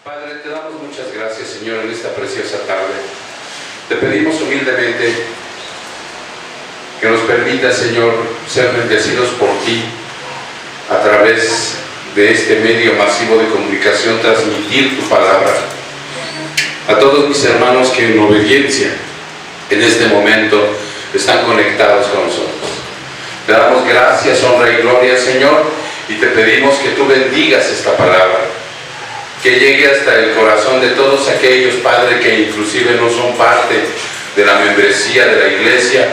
Padre, te damos muchas gracias, Señor, en esta preciosa tarde. Te pedimos humildemente que nos permita, Señor, ser bendecidos por ti a través de este medio masivo de comunicación, transmitir tu palabra a todos mis hermanos que en obediencia en este momento están conectados con nosotros. Te damos gracias, honra y gloria, Señor, y te pedimos que tú bendigas esta palabra, que llegue hasta el corazón de todos aquellos, Padre, que inclusive no son parte de la membresía de la iglesia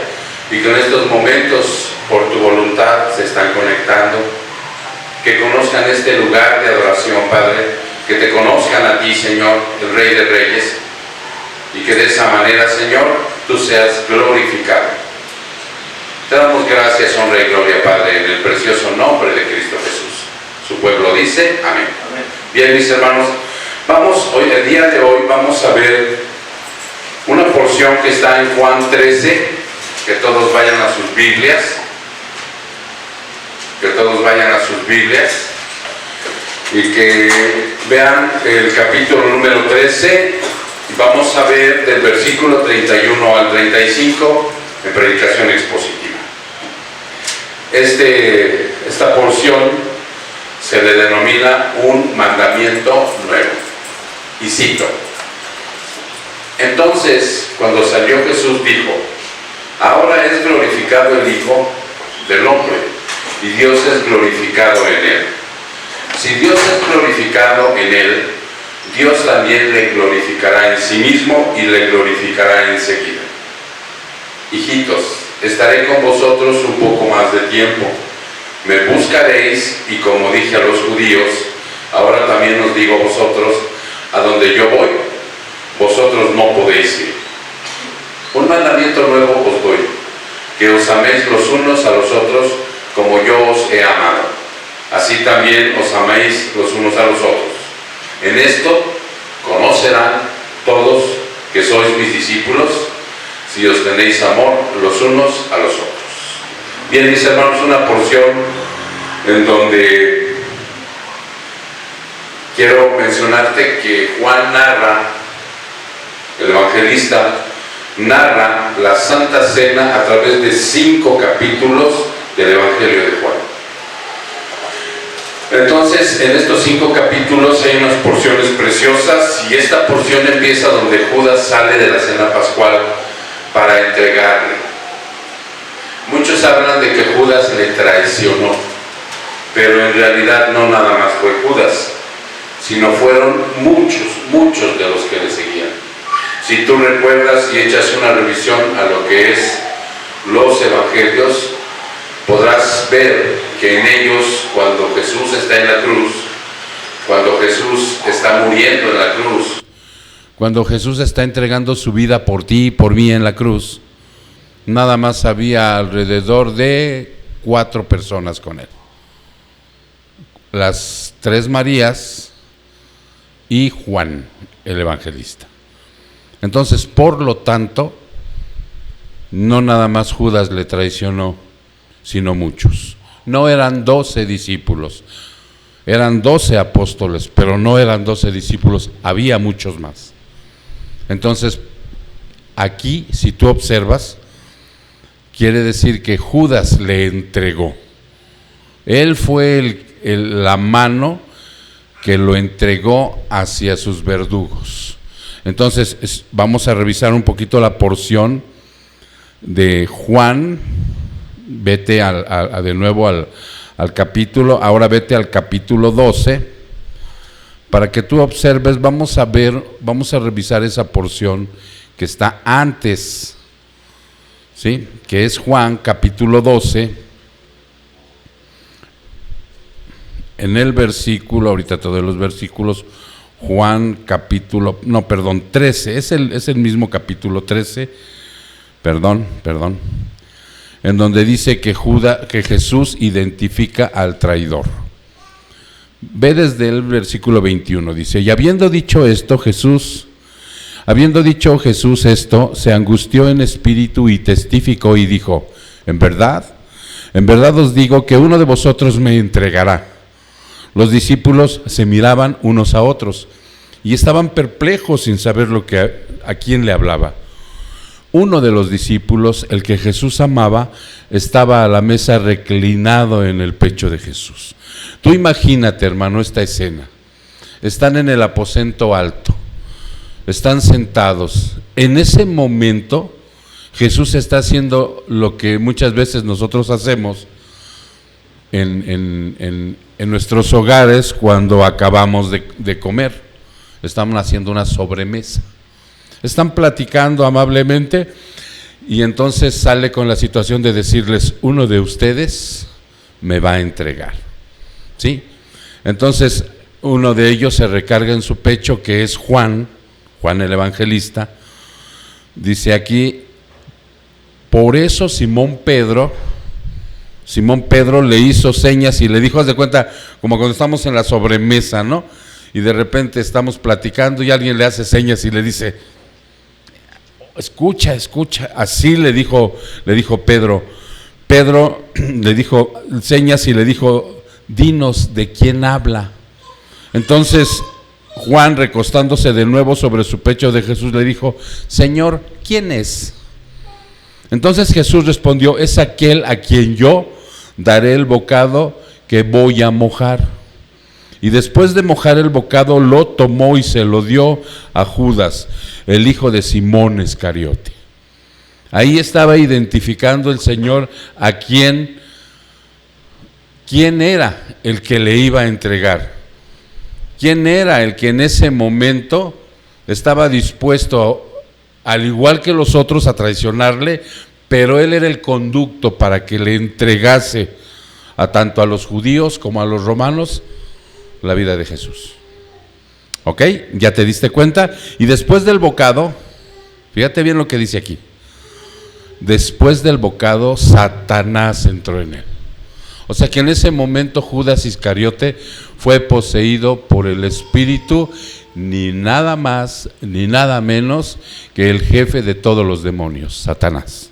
y que en estos momentos, por tu voluntad, se están conectando, que conozcan este lugar de adoración, Padre, que te conozcan a ti, Señor, el Rey de Reyes, y que de esa manera, Señor, tú seas glorificado. Te damos gracias, honra y gloria, Padre, en el precioso nombre de Cristo Jesús. Su pueblo dice, amén. Amén. Bien, mis hermanos, el día de hoy vamos a ver una porción que está en Juan 13, que todos vayan a sus Biblias, y que vean el capítulo número 13, y vamos a ver del versículo 31 al 35 en predicación expositiva. Esta porción se le denomina un mandamiento nuevo. Y cito: entonces, cuando salió Jesús, dijo: ahora es glorificado el Hijo del Hombre, y Dios es glorificado en él. Si Dios es glorificado en él, Dios también le glorificará en sí mismo y le glorificará enseguida. Hijitos, estaré con vosotros un poco más de tiempo. Me buscaréis, y como dije a los judíos, ahora también os digo a vosotros: a donde yo voy, vosotros no podéis ir. Un mandamiento nuevo os doy, que os améis los unos a los otros como yo os he amado. Así también os améis los unos a los otros. En esto conocerán todos que sois mis discípulos, si os tenéis amor los unos a los otros. Bien, mis hermanos, una porción en donde quiero mencionarte que Juan narra, el evangelista, narra la Santa Cena a través de 5 capítulos del Evangelio de Juan. Entonces, en estos 5 capítulos hay unas porciones preciosas, y esta porción empieza donde Judas sale de la cena pascual para entregarle. Muchos hablan de que Judas le traicionó, pero en realidad no nada más fue Judas, sino fueron muchos de los que le seguían. Si tú recuerdas y echas una revisión a lo que es los evangelios, podrás ver que en ellos, cuando Jesús está en la cruz, cuando Jesús está muriendo en la cruz, cuando Jesús está entregando su vida por ti y por mí en la cruz, nada más había alrededor de 4 personas con él. Las 3 Marías y Juan, el evangelista. Entonces, por lo tanto, no nada más Judas le traicionó, sino muchos. No eran 12 discípulos, eran 12 apóstoles, pero no eran 12 discípulos, había muchos más. Entonces, aquí, si tú observas, quiere decir que Judas le entregó. Él fue la mano que lo entregó hacia sus verdugos. Entonces, vamos a revisar un poquito la porción de Juan. Vete de nuevo al capítulo, ahora vete al capítulo 12, para que tú observes. Vamos a revisar esa porción que está antes, ¿sí? Que es Juan capítulo 12, en el versículo, ahorita te doy los versículos, Juan capítulo, 13, es el mismo capítulo 13, perdón, en donde dice que Jesús identifica al traidor. Ve desde el versículo 21, dice: y habiendo dicho Jesús esto, se angustió en espíritu y testificó y dijo: en verdad os digo que uno de vosotros me entregará. Los discípulos se miraban unos a otros, y estaban perplejos sin saber a quién le hablaba. Uno de los discípulos, el que Jesús amaba, estaba a la mesa reclinado en el pecho de Jesús. Tú imagínate, hermano, esta escena. Están en el aposento alto, están sentados. En ese momento, Jesús está haciendo lo que muchas veces nosotros hacemos en nuestros hogares cuando acabamos de comer. Estamos haciendo una sobremesa. Están platicando amablemente y entonces sale con la situación de decirles: uno de ustedes me va a entregar. ¿Sí? Entonces uno de ellos se recarga en su pecho, que es Juan el evangelista. Dice aquí: por eso Simón Pedro le hizo señas y le dijo, haz de cuenta, como cuando estamos en la sobremesa, ¿no? Y de repente estamos platicando y alguien le hace señas y le dice: escucha. Así le dijo Pedro. Pedro le dijo señas y le dijo: dinos de quién habla. Entonces Juan, recostándose de nuevo sobre su pecho de Jesús, le dijo: Señor, ¿quién es? Entonces Jesús respondió: es aquel a quien yo daré el bocado que voy a mojar. Y después de mojar el bocado, lo tomó y se lo dio a Judas, el hijo de Simón Iscariote. Ahí estaba identificando el Señor a quién era el que le iba a entregar. ¿Quién era el que en ese momento estaba dispuesto, al igual que los otros, a traicionarle? Pero él era el conducto para que le entregase tanto a los judíos como a los romanos la vida de Jesús. ¿Ok? ¿Ya te diste cuenta? Y después del bocado, fíjate bien lo que dice aquí. Después del bocado, Satanás entró en él. O sea que en ese momento Judas Iscariote fue poseído por el espíritu, ni nada más ni nada menos que el jefe de todos los demonios, Satanás.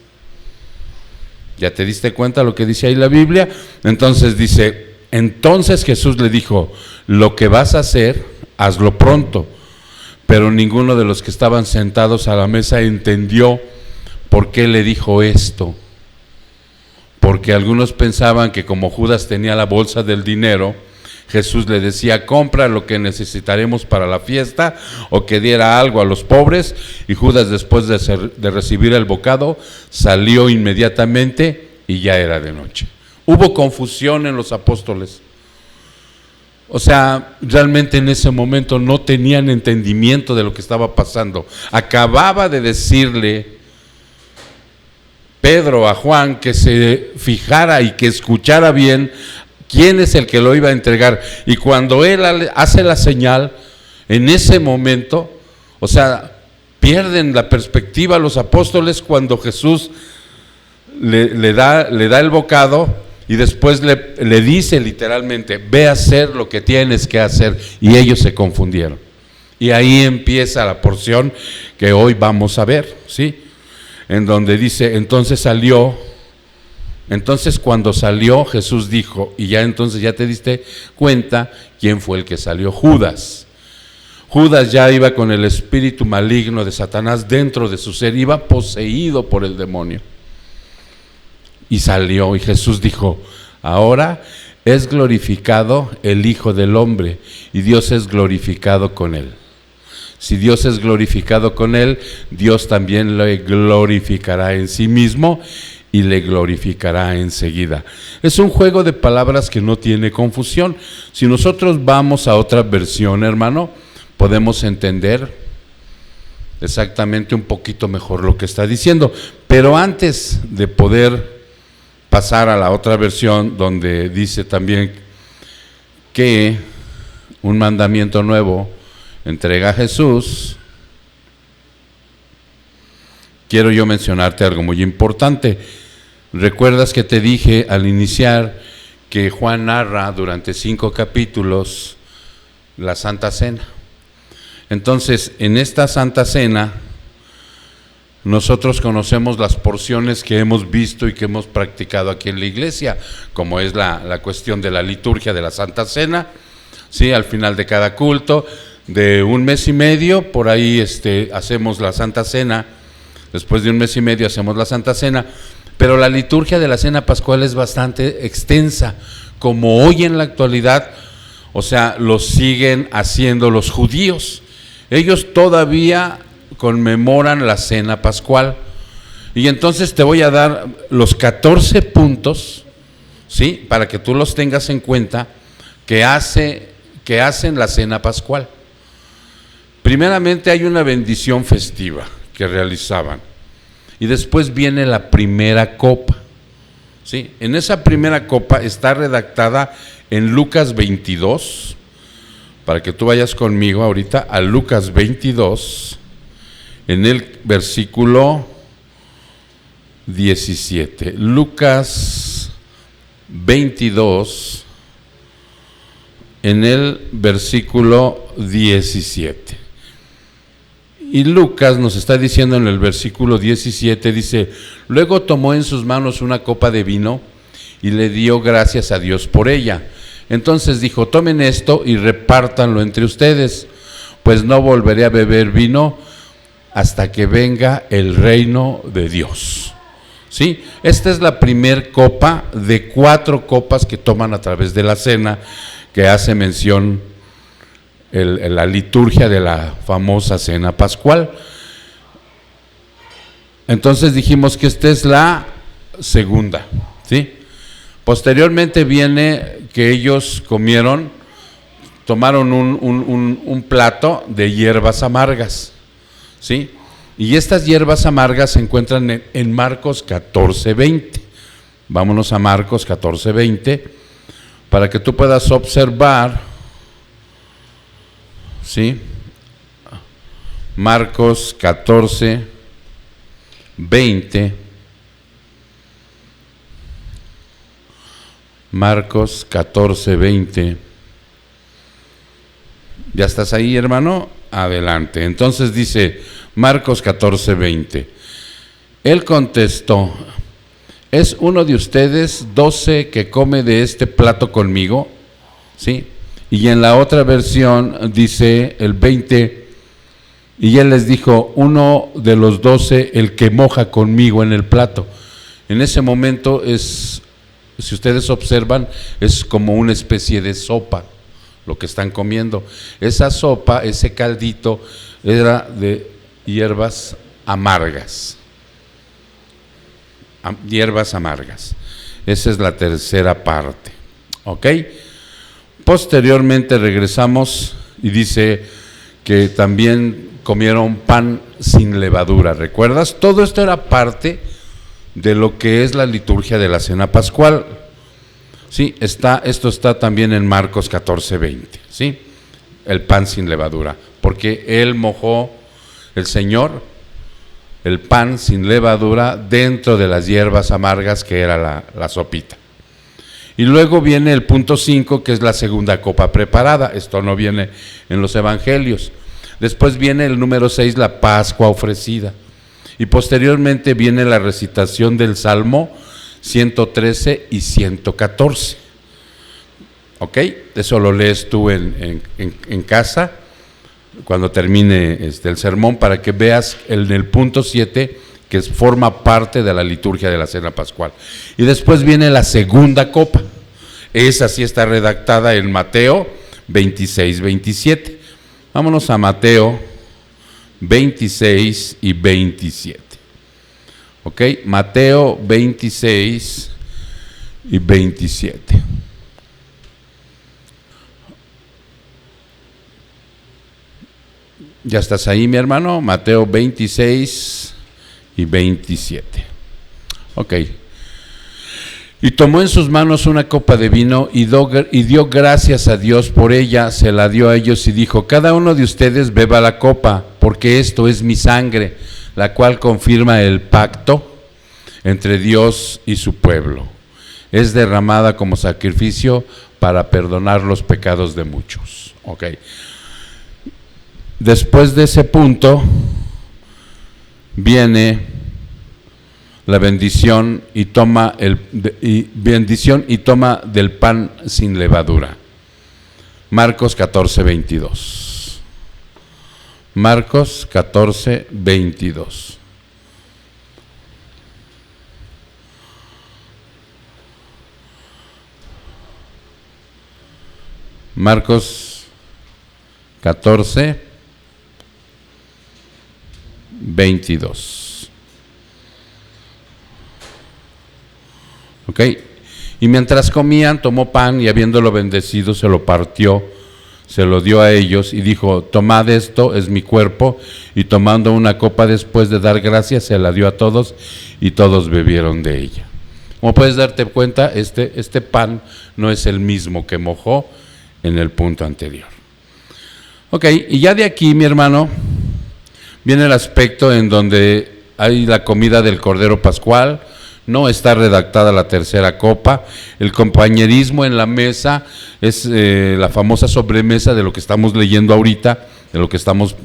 ¿Ya te diste cuenta lo que dice ahí la Biblia? Entonces dice: entonces Jesús le dijo: lo que vas a hacer, hazlo pronto. Pero ninguno de los que estaban sentados a la mesa entendió por qué le dijo esto. Porque algunos pensaban que como Judas tenía la bolsa del dinero, Jesús le decía: compra lo que necesitaremos para la fiesta, o que diera algo a los pobres. Y Judas, después de recibir el bocado, salió inmediatamente y ya era de noche. Hubo confusión en los apóstoles. O sea, realmente en ese momento no tenían entendimiento de lo que estaba pasando. Acababa de decirle Pedro a Juan que se fijara y que escuchara bien quién es el que lo iba a entregar. Y cuando él hace la señal, en ese momento, o sea, pierden la perspectiva los apóstoles cuando Jesús le da el bocado. Y después le dice literalmente: ve a hacer lo que tienes que hacer. Y ellos se confundieron. Y ahí empieza la porción que hoy vamos a ver, ¿sí? En donde dice: entonces cuando salió, Jesús dijo, y ya entonces ya te diste cuenta quién fue el que salió: Judas. Judas ya iba con el espíritu maligno de Satanás dentro de su ser, iba poseído por el demonio. Y salió, y Jesús dijo: ahora es glorificado el Hijo del Hombre, y Dios es glorificado con él. Si Dios es glorificado con él, Dios también le glorificará en sí mismo y le glorificará enseguida. Es un juego de palabras que no tiene confusión. Si nosotros vamos a otra versión, hermano, podemos entender exactamente un poquito mejor lo que está diciendo. Pero antes de poder pasar a la otra versión, donde dice también que un mandamiento nuevo entrega a Jesús, quiero yo mencionarte algo muy importante. ¿Recuerdas que te dije al iniciar que Juan narra durante 5 capítulos la Santa Cena? Entonces, en esta Santa Cena, nosotros conocemos las porciones que hemos visto y que hemos practicado aquí en la iglesia, como es la cuestión de la liturgia de la Santa Cena, ¿sí? Al final de cada culto de un mes y medio, por ahí hacemos la Santa Cena, después de un mes y medio hacemos la Santa Cena, pero la liturgia de la Cena Pascual es bastante extensa, como hoy en la actualidad, o sea, lo siguen haciendo los judíos. Ellos todavía conmemoran la Cena Pascual. Y entonces te voy a dar los 14 puntos, ¿sí? Para que tú los tengas en cuenta, que hacen la Cena Pascual. Primeramente hay una bendición festiva que realizaban. Y después viene la primera copa, ¿sí? En esa primera copa está redactada en Lucas 22, para que tú vayas conmigo ahorita a Lucas 22, en el versículo 17. Lucas 22, en el versículo 17. Y Lucas nos está diciendo en el versículo 17, dice: luego tomó en sus manos una copa de vino y le dio gracias a Dios por ella. Entonces dijo: tomen esto y repártanlo entre ustedes, pues no volveré a beber vino hasta que venga el reino de Dios. ¿Sí? Esta es la primer copa de 4 copas que toman a través de la cena, que hace mención la liturgia de la famosa Cena Pascual. Entonces dijimos que esta es la segunda, ¿sí? Posteriormente viene que ellos tomaron un plato de hierbas amargas, ¿sí? Y estas hierbas amargas se encuentran en Marcos 14:20. Vámonos a Marcos 14:20 para que tú puedas observar, ¿sí? Marcos 14:20. Marcos 14:20. ¿Ya estás ahí, hermano? Adelante. Entonces dice Marcos 14:20. Él contestó: ¿es uno de ustedes 12 que come de este plato conmigo? ¿Sí? Y en la otra versión dice el 20, y él les dijo: uno de los 12 el que moja conmigo en el plato. En ese momento si ustedes observan, es como una especie de sopa lo que están comiendo. Esa sopa, ese caldito, era de hierbas amargas. Hierbas amargas. Esa es la tercera parte. ¿Ok? Posteriormente regresamos y dice que también comieron pan sin levadura. ¿Recuerdas? Todo esto era parte de lo que es la liturgia de la Cena Pascual. Sí, esto está también en Marcos 14:20, ¿sí? El pan sin levadura, porque él mojó, el Señor, el pan sin levadura dentro de las hierbas amargas que era la sopita. Y luego viene el punto 5, que es la segunda copa preparada. Esto no viene en los evangelios. Después viene el número 6, la Pascua ofrecida. Y posteriormente viene la recitación del Salmo 113 y 114. ¿Ok? Eso lo lees tú en casa cuando termine el sermón, para que veas en el punto 7 que forma parte de la liturgia de la Cena Pascual. Y después viene la segunda copa. Esa sí está redactada en Mateo 26-27. Vámonos a Mateo 26 y 27. ¿Ok? Mateo 26 y 27. ¿Ya estás ahí, mi hermano? Mateo 26 y 27. Ok. Y tomó en sus manos una copa de vino y dio gracias a Dios por ella, se la dio a ellos y dijo: cada uno de ustedes beba la copa, porque esto es mi sangre, la cual confirma el pacto entre Dios y su pueblo. Es derramada como sacrificio para perdonar los pecados de muchos. Ok. Después de ese punto viene la bendición y toma del pan sin levadura. Marcos 14:22. Marcos 14, 22. Marcos 14, 22. ¿Ok? Y mientras comían, tomó pan y habiéndolo bendecido, se lo partió, se lo dio a ellos y dijo: tomad esto, es mi cuerpo. Y tomando una copa después de dar gracias, se la dio a todos y todos bebieron de ella. Como puedes darte cuenta, este pan no es el mismo que mojó en el punto anterior. Ok, y ya de aquí, mi hermano, viene el aspecto en donde hay la comida del Cordero Pascual. No está redactada la tercera copa. El compañerismo en la mesa es la famosa sobremesa de lo que estamos leyendo ahorita, de lo que estamos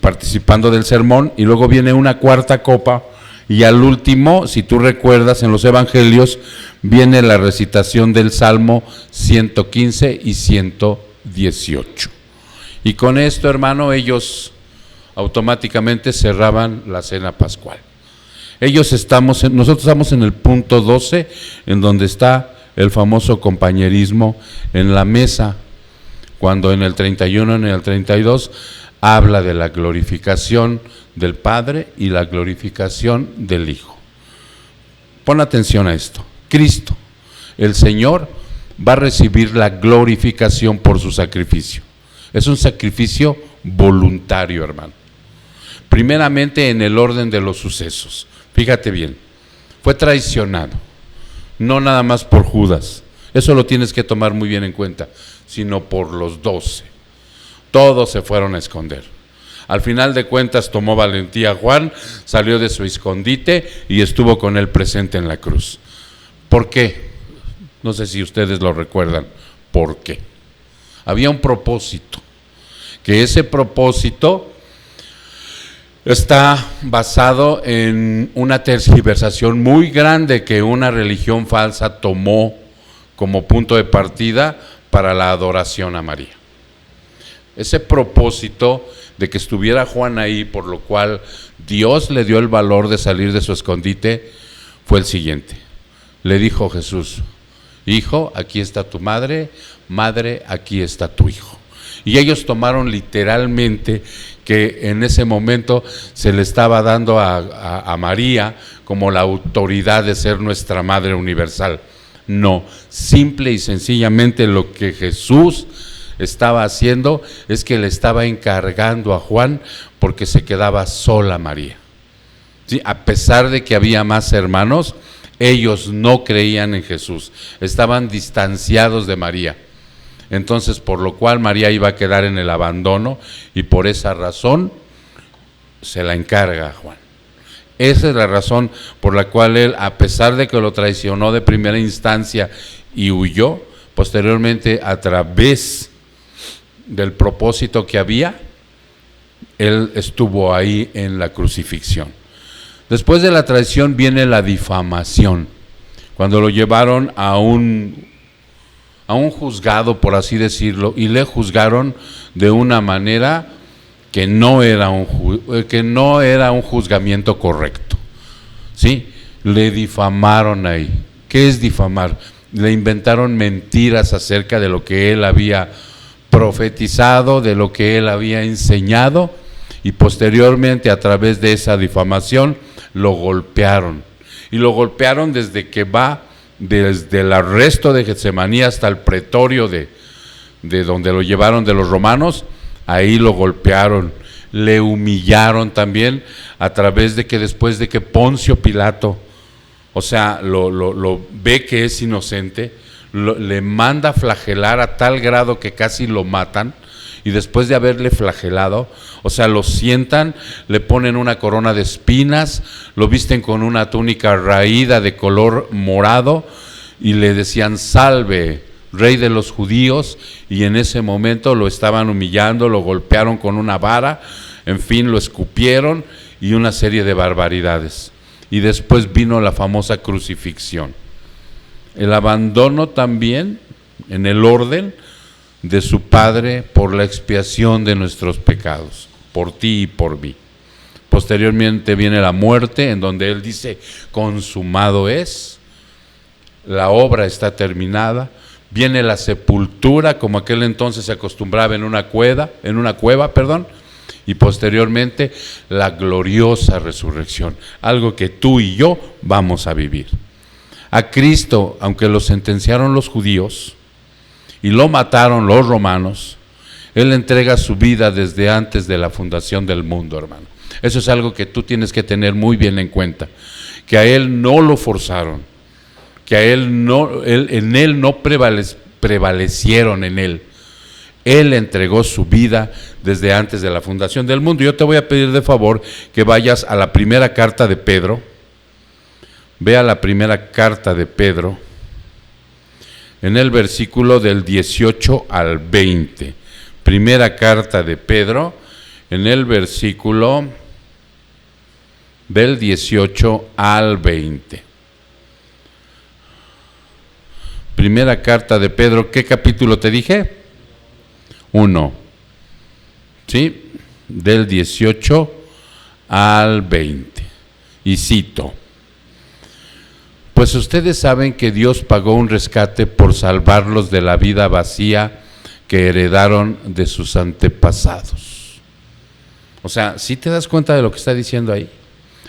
participando del sermón. Y luego viene una cuarta copa. Y al último, si tú recuerdas, en los evangelios viene la recitación del Salmo 115 y 118. Y con esto, hermano, ellos automáticamente cerraban la cena pascual. Nosotros estamos en el punto 12, en donde está el famoso compañerismo en la mesa, cuando en el 31, en el 32, habla de la glorificación del Padre y la glorificación del Hijo. Pon atención a esto. Cristo, el Señor, va a recibir la glorificación por su sacrificio. Es un sacrificio voluntario, hermano. Primeramente en el orden de los sucesos. Fíjate bien, fue traicionado, no nada más por Judas, eso lo tienes que tomar muy bien en cuenta, sino por los 12. Todos se fueron a esconder. Al final de cuentas tomó valentía Juan, salió de su escondite y estuvo con él presente en la cruz. ¿Por qué? No sé si ustedes lo recuerdan. ¿Por qué? Había un propósito, que ese propósito está basado en una tergiversación muy grande que una religión falsa tomó como punto de partida para la adoración a María. Ese propósito de que estuviera Juan ahí, por lo cual Dios le dio el valor de salir de su escondite, fue el siguiente. Le dijo Jesús: hijo, aquí está tu madre, madre, aquí está tu hijo. Y ellos tomaron literalmente que en ese momento se le estaba dando a María como la autoridad de ser nuestra Madre Universal. No, simple y sencillamente lo que Jesús estaba haciendo es que le estaba encargando a Juan porque se quedaba sola María. ¿Sí? A pesar de que había más hermanos, ellos no creían en Jesús, estaban distanciados de María. Entonces, por lo cual María iba a quedar en el abandono y por esa razón se la encarga a Juan. Esa es la razón por la cual él, a pesar de que lo traicionó de primera instancia y huyó, posteriormente a través del propósito que había, él estuvo ahí en la crucifixión. Después de la traición viene la difamación, cuando lo llevaron a un juzgado, por así decirlo, y le juzgaron de una manera que no era un juzgamiento correcto. ¿Sí? Le difamaron ahí. ¿Qué es difamar? Le inventaron mentiras acerca de lo que él había profetizado, de lo que él había enseñado, y posteriormente a través de esa difamación lo golpearon. Y lo golpearon desde el arresto de Getsemaní hasta el pretorio de donde lo llevaron de los romanos. Ahí lo golpearon, le humillaron también a través de que después de que Poncio Pilato, o sea, lo ve que es inocente, le manda flagelar a tal grado que casi lo matan, y después de haberle flagelado, o sea, lo sientan, le ponen una corona de espinas, lo visten con una túnica raída de color morado y le decían: salve, rey de los judíos, y en ese momento lo estaban humillando, lo golpearon con una vara, en fin, lo escupieron y una serie de barbaridades. Y después vino la famosa crucifixión. El abandono también, en el orden, de su Padre por la expiación de nuestros pecados, por ti y por mí. Posteriormente viene la muerte, en donde Él dice, consumado es, la obra está terminada. Viene la sepultura, como aquel entonces se acostumbraba en una cueva, y posteriormente la gloriosa resurrección, algo que tú y yo vamos a vivir. A Cristo, aunque lo sentenciaron los judíos y lo mataron los romanos, Él entrega su vida desde antes de la fundación del mundo, hermano. Eso es algo que tú tienes que tener muy bien en cuenta, que a Él no lo forzaron, que a Él no, en Él no prevalecieron en Él. Él entregó su vida desde antes de la fundación del mundo. Yo te voy a pedir de favor que vayas a la primera carta de Pedro. Ve a la primera carta de Pedro, en el versículo del 18 al 20. Primera carta de Pedro, en el versículo del 18 al 20. Primera carta de Pedro, ¿qué capítulo te dije? 1, ¿sí? Del 18 al 20. Y cito: pues ustedes saben que Dios pagó un rescate por salvarlos de la vida vacía que heredaron de sus antepasados. O sea, ¿sí te das cuenta de lo que está diciendo ahí?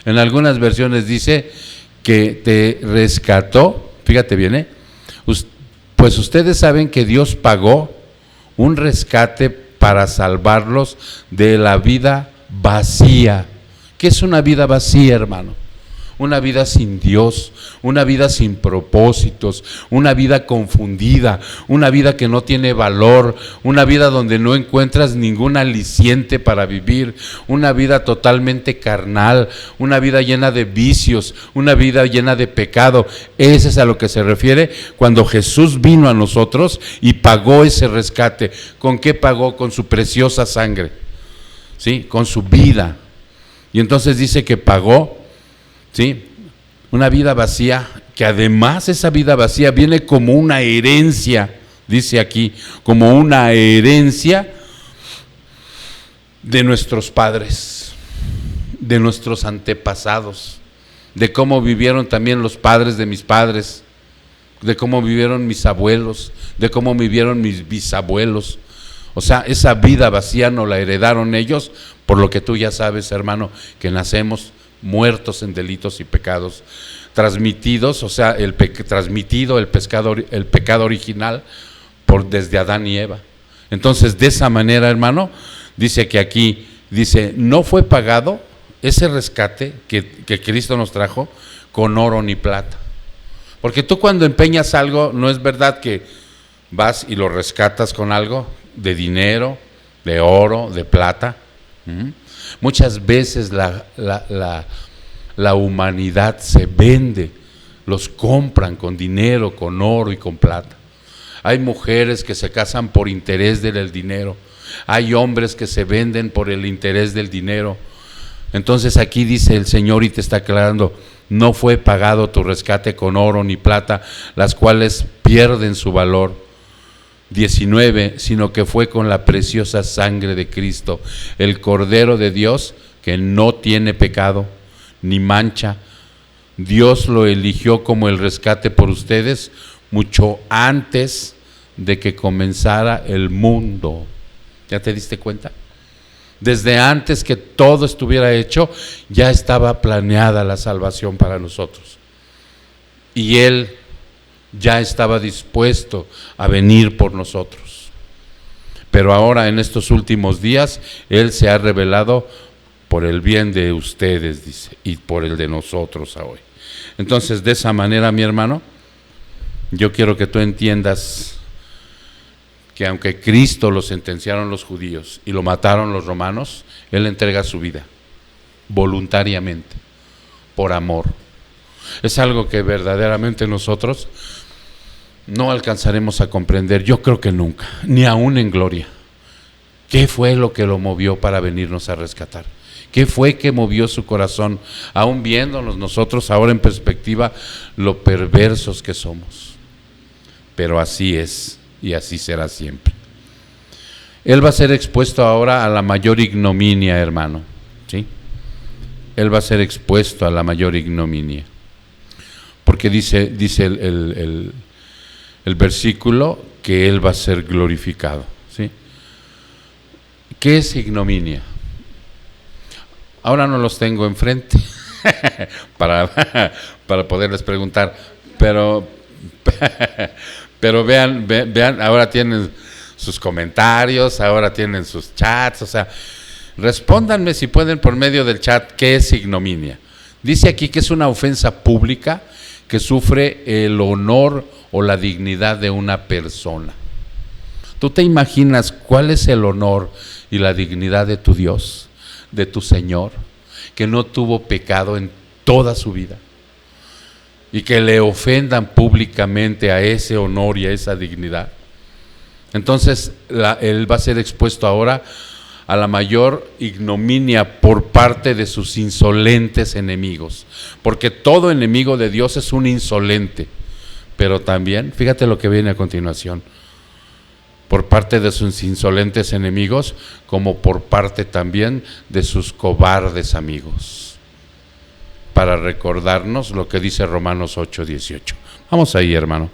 En algunas versiones dice que te rescató, fíjate bien, pues ustedes saben que Dios pagó un rescate para salvarlos de la vida vacía. ¿Qué es una vida vacía, hermano? Una vida sin Dios, una vida sin propósitos, una vida confundida, una vida que no tiene valor, una vida donde no encuentras ningún aliciente para vivir, una vida totalmente carnal, una vida llena de vicios, una vida llena de pecado. Ese es a lo que se refiere cuando Jesús vino a nosotros y pagó ese rescate. ¿Con qué pagó? Con su preciosa sangre, ¿sí? Con su vida. Y entonces dice que pagó, ¿sí? Una vida vacía, que además esa vida vacía viene como una herencia, dice aquí, como una herencia de nuestros padres, de nuestros antepasados, de cómo vivieron también los padres de mis padres, de cómo vivieron mis abuelos, de cómo vivieron mis bisabuelos. O sea, esa vida vacía nos la heredaron ellos, por lo que tú ya sabes, hermano, que nacemos muertos en delitos y pecados, transmitidos, o sea, el pecado original desde Adán y Eva. Entonces, de esa manera, hermano, dice que aquí, dice, no fue pagado ese rescate que Cristo nos trajo con oro ni plata. Porque tú cuando empeñas algo, no es verdad que vas y lo rescatas con algo de dinero, de oro, de plata. Muchas veces la humanidad se vende, los compran con dinero, con oro y con plata. Hay mujeres que se casan por interés del dinero, hay hombres que se venden por el interés del dinero. Entonces aquí dice el Señor y te está aclarando, no fue pagado tu rescate con oro ni plata, las cuales pierden su valor. 19, sino que fue con la preciosa sangre de Cristo, el Cordero de Dios, que no tiene pecado ni mancha. Dios lo eligió como el rescate por ustedes mucho antes de que comenzara el mundo. ¿Ya te diste cuenta? Desde antes que todo estuviera hecho, ya estaba planeada la salvación para nosotros. Y Él ya estaba dispuesto a venir por nosotros. Pero ahora, en estos últimos días, Él se ha revelado por el bien de ustedes, dice, y por el de nosotros hoy. Entonces, de esa manera, mi hermano, yo quiero que tú entiendas que aunque Cristo lo sentenciaron los judíos y lo mataron los romanos, Él entrega su vida voluntariamente, por amor. Es algo que verdaderamente nosotros no alcanzaremos a comprender, yo creo que nunca, ni aún en gloria. ¿Qué fue lo que lo movió para venirnos a rescatar? ¿Qué fue que movió su corazón, aún viéndonos nosotros ahora en perspectiva lo perversos que somos? Pero así es y así será siempre. Él va a ser expuesto ahora a la mayor ignominia, hermano, ¿sí? Él va a ser expuesto a la mayor ignominia. Porque dice el versículo que Él va a ser glorificado, ¿sí? ¿Qué es ignominia? Ahora no los tengo enfrente para poderles preguntar, pero vean, ahora tienen sus comentarios, ahora tienen sus chats, o sea, respóndanme si pueden por medio del chat, ¿qué es ignominia? Dice aquí que es una ofensa pública que sufre el honor o la dignidad de una persona. ¿Tú te imaginas cuál es el honor y la dignidad de tu Dios, de tu Señor, que no tuvo pecado en toda su vida? Y que le ofendan públicamente a ese honor y a esa dignidad. Entonces, él va a ser expuesto ahora a la mayor ignominia por parte de sus insolentes enemigos. Porque todo enemigo de Dios es un insolente. Pero también, fíjate lo que viene a continuación, por parte de sus insolentes enemigos, como por parte también de sus cobardes amigos. Para recordarnos lo que dice Romanos 8:18. Vamos ahí, hermano.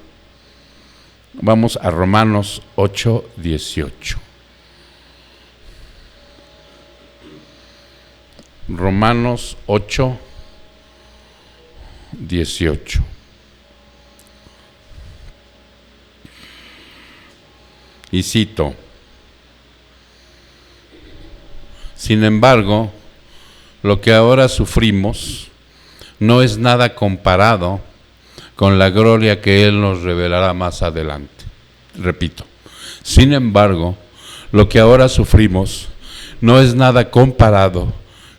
Vamos a Romanos 8:18. Romanos 8:18. Y cito: sin embargo, lo que ahora sufrimos no es nada comparado con la gloria que Él nos revelará más adelante. Repito, sin embargo, lo que ahora sufrimos no es nada comparado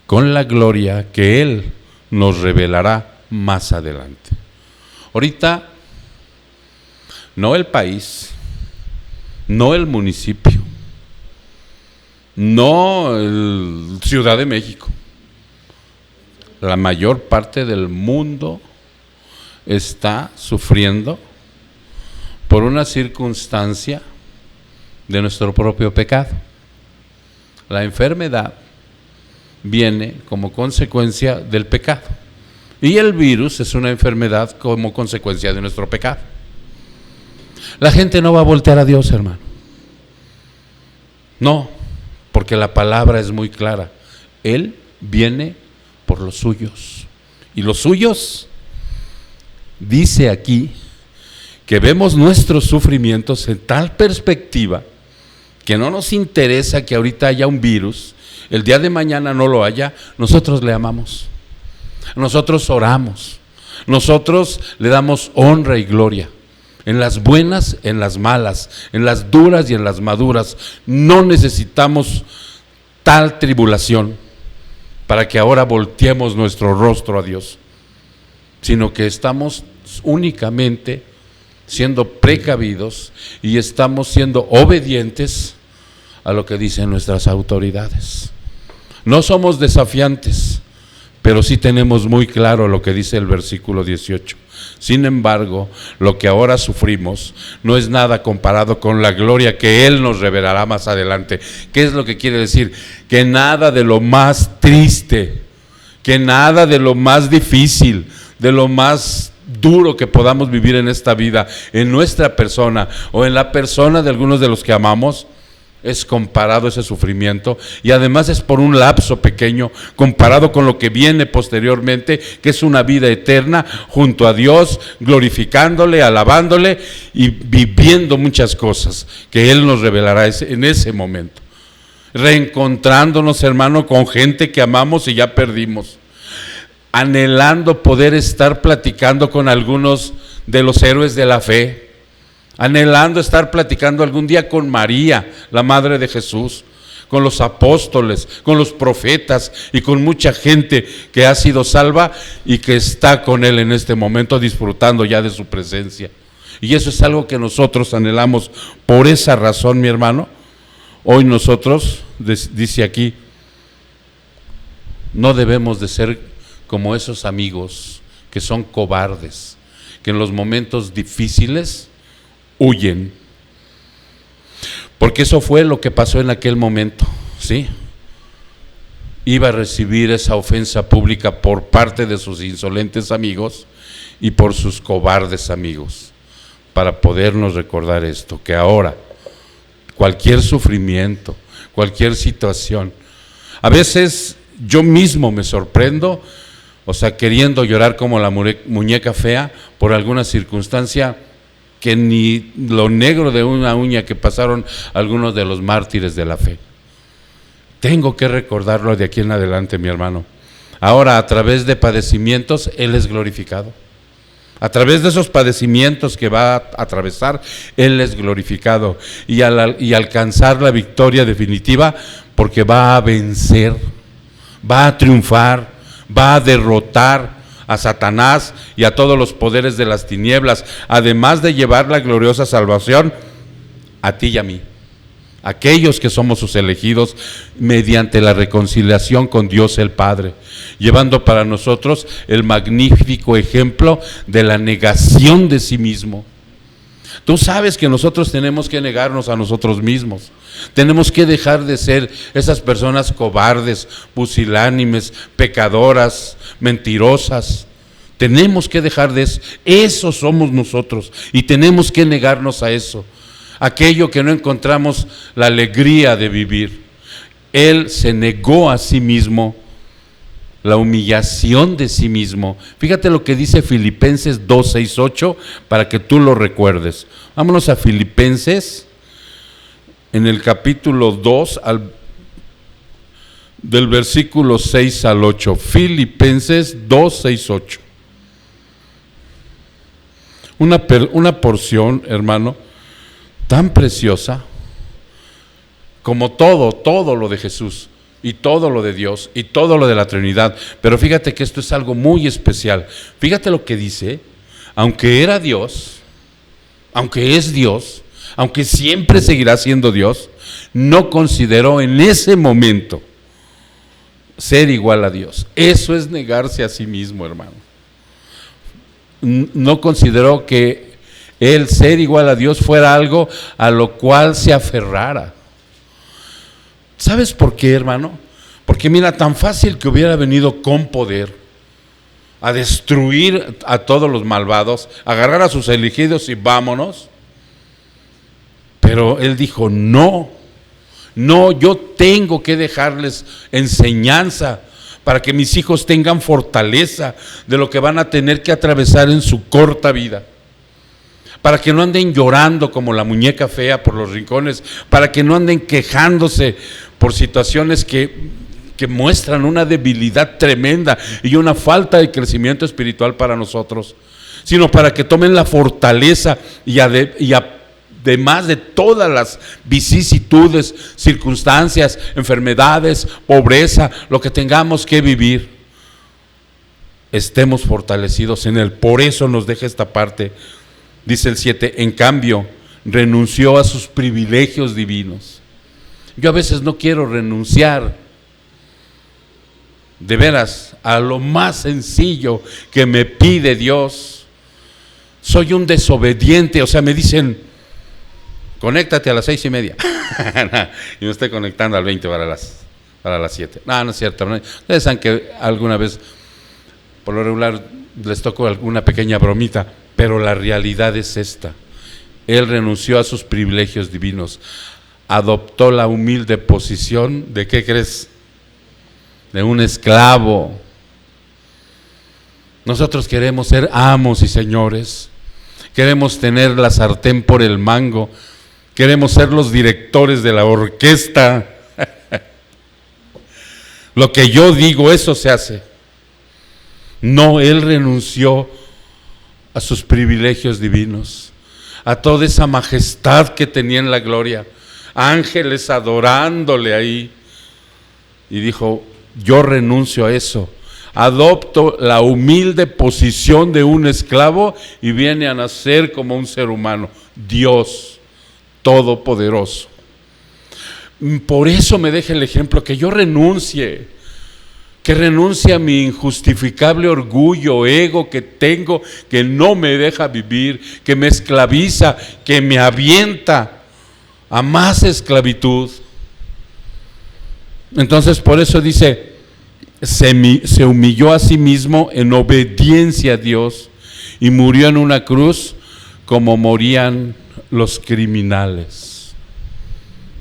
con la gloria que Él nos revelará más adelante. Ahorita, no el país, no el municipio, no el Ciudad de México, la mayor parte del mundo está sufriendo por una circunstancia de nuestro propio pecado. La enfermedad viene como consecuencia del pecado y el virus es una enfermedad como consecuencia de nuestro pecado. La gente no va a voltear a Dios, hermano. No, porque la palabra es muy clara. Él viene por los suyos. Y los suyos, dice aquí, que vemos nuestros sufrimientos en tal perspectiva que no nos interesa que ahorita haya un virus, el día de mañana no lo haya, nosotros le amamos. Nosotros oramos. Nosotros le damos honra y gloria. En las buenas, en las malas, en las duras y en las maduras. No necesitamos tal tribulación para que ahora volteemos nuestro rostro a Dios, sino que estamos únicamente siendo precavidos y estamos siendo obedientes a lo que dicen nuestras autoridades. No somos desafiantes, pero sí tenemos muy claro lo que dice el versículo 18. Sin embargo, lo que ahora sufrimos no es nada comparado con la gloria que Él nos revelará más adelante. ¿Qué es lo que quiere decir? Que nada de lo más triste, que nada de lo más difícil, de lo más duro que podamos vivir en esta vida, en nuestra persona o en la persona de algunos de los que amamos, es comparado ese sufrimiento, y además es por un lapso pequeño comparado con lo que viene posteriormente, que es una vida eterna junto a Dios, glorificándole, alabándole y viviendo muchas cosas que Él nos revelará en ese momento, reencontrándonos, hermano, con gente que amamos y ya perdimos, anhelando poder estar platicando con algunos de los héroes de la fe, anhelando estar platicando algún día con María, la madre de Jesús, con los apóstoles, con los profetas y con mucha gente que ha sido salva y que está con Él en este momento disfrutando ya de su presencia. Y eso es algo que nosotros anhelamos. Por esa razón, mi hermano, hoy nosotros, dice aquí, no debemos de ser como esos amigos que son cobardes, que en los momentos difíciles huyen. Porque eso fue lo que pasó en aquel momento, ¿sí? Iba a recibir esa ofensa pública por parte de sus insolentes amigos y por sus cobardes amigos, para podernos recordar esto, que ahora cualquier sufrimiento, cualquier situación, a veces yo mismo me sorprendo, o sea, queriendo llorar como la muñeca fea por alguna circunstancia que ni lo negro de una uña que pasaron algunos de los mártires de la fe. Tengo que recordarlo de aquí en adelante, mi hermano. Ahora, a través de padecimientos, Él es glorificado. A través de esos padecimientos que va a atravesar, Él es glorificado. Y alcanzar la victoria definitiva, porque va a vencer, va a triunfar, va a derrotar a Satanás y a todos los poderes de las tinieblas, además de llevar la gloriosa salvación a ti y a mí. Aquellos que somos sus elegidos mediante la reconciliación con Dios el Padre, llevando para nosotros el magnífico ejemplo de la negación de sí mismo. Tú sabes que nosotros tenemos que negarnos a nosotros mismos, tenemos que dejar de ser esas personas cobardes, pusilánimes, pecadoras, mentirosas. Tenemos que dejar de eso, eso somos nosotros y tenemos que negarnos a eso. Aquello que no encontramos la alegría de vivir. Él se negó a sí mismo, la humillación de sí mismo. Fíjate lo que dice Filipenses 2, 6, 8, para que tú lo recuerdes. Vámonos a Filipenses, en el capítulo 2, del versículo 6 al 8. Filipenses 2, 6, 8. Una porción, hermano, tan preciosa como todo lo de Jesús y todo lo de Dios y todo lo de la Trinidad. Pero fíjate que esto es algo muy especial. Fíjate lo que dice: aunque era Dios, aunque es Dios, aunque siempre seguirá siendo Dios, no consideró en ese momento ser igual a Dios. Eso es negarse a sí mismo, hermano. No consideró que el ser igual a Dios fuera algo a lo cual se aferrara. ¿Sabes por qué, hermano? Porque mira, tan fácil que hubiera venido con poder a destruir a todos los malvados, agarrar a sus elegidos y vámonos. Pero Él dijo: no, yo tengo que dejarles enseñanza para que mis hijos tengan fortaleza de lo que van a tener que atravesar en su corta vida. Para que no anden llorando como la muñeca fea por los rincones, para que no anden quejándose por situaciones que muestran una debilidad tremenda y una falta de crecimiento espiritual para nosotros, sino para que tomen la fortaleza y además de todas las vicisitudes, circunstancias, enfermedades, pobreza, lo que tengamos que vivir, estemos fortalecidos en Él. Por eso nos deja esta parte. Dice el 7, en cambio, renunció a sus privilegios divinos. Yo a veces no quiero renunciar, de veras, a lo más sencillo que me pide Dios. Soy un desobediente, o sea, me dicen: conéctate a las 6:30. Y me estoy conectando al 20 para las 7. No es cierto. Ustedes saben que alguna vez, por lo regular, les toco alguna pequeña bromita. Pero la realidad es esta: Él renunció a sus privilegios divinos, adoptó la humilde posición de, ¿qué crees?, de un esclavo. Nosotros queremos ser amos y señores, queremos tener la sartén por el mango, queremos ser los directores de la orquesta. Lo que yo digo, eso se hace. No, Él renunció a sus privilegios divinos, a toda esa majestad que tenía en la gloria, ángeles adorándole ahí, y dijo: yo renuncio a eso, adopto la humilde posición de un esclavo y viene a nacer como un ser humano, Dios todopoderoso. Por eso me deja el ejemplo, que yo renuncie, que renuncie a mi injustificable orgullo, ego que tengo, que no me deja vivir, que me esclaviza, que me avienta a más esclavitud. Entonces por eso dice, se humilló a sí mismo en obediencia a Dios y murió en una cruz como morían los criminales.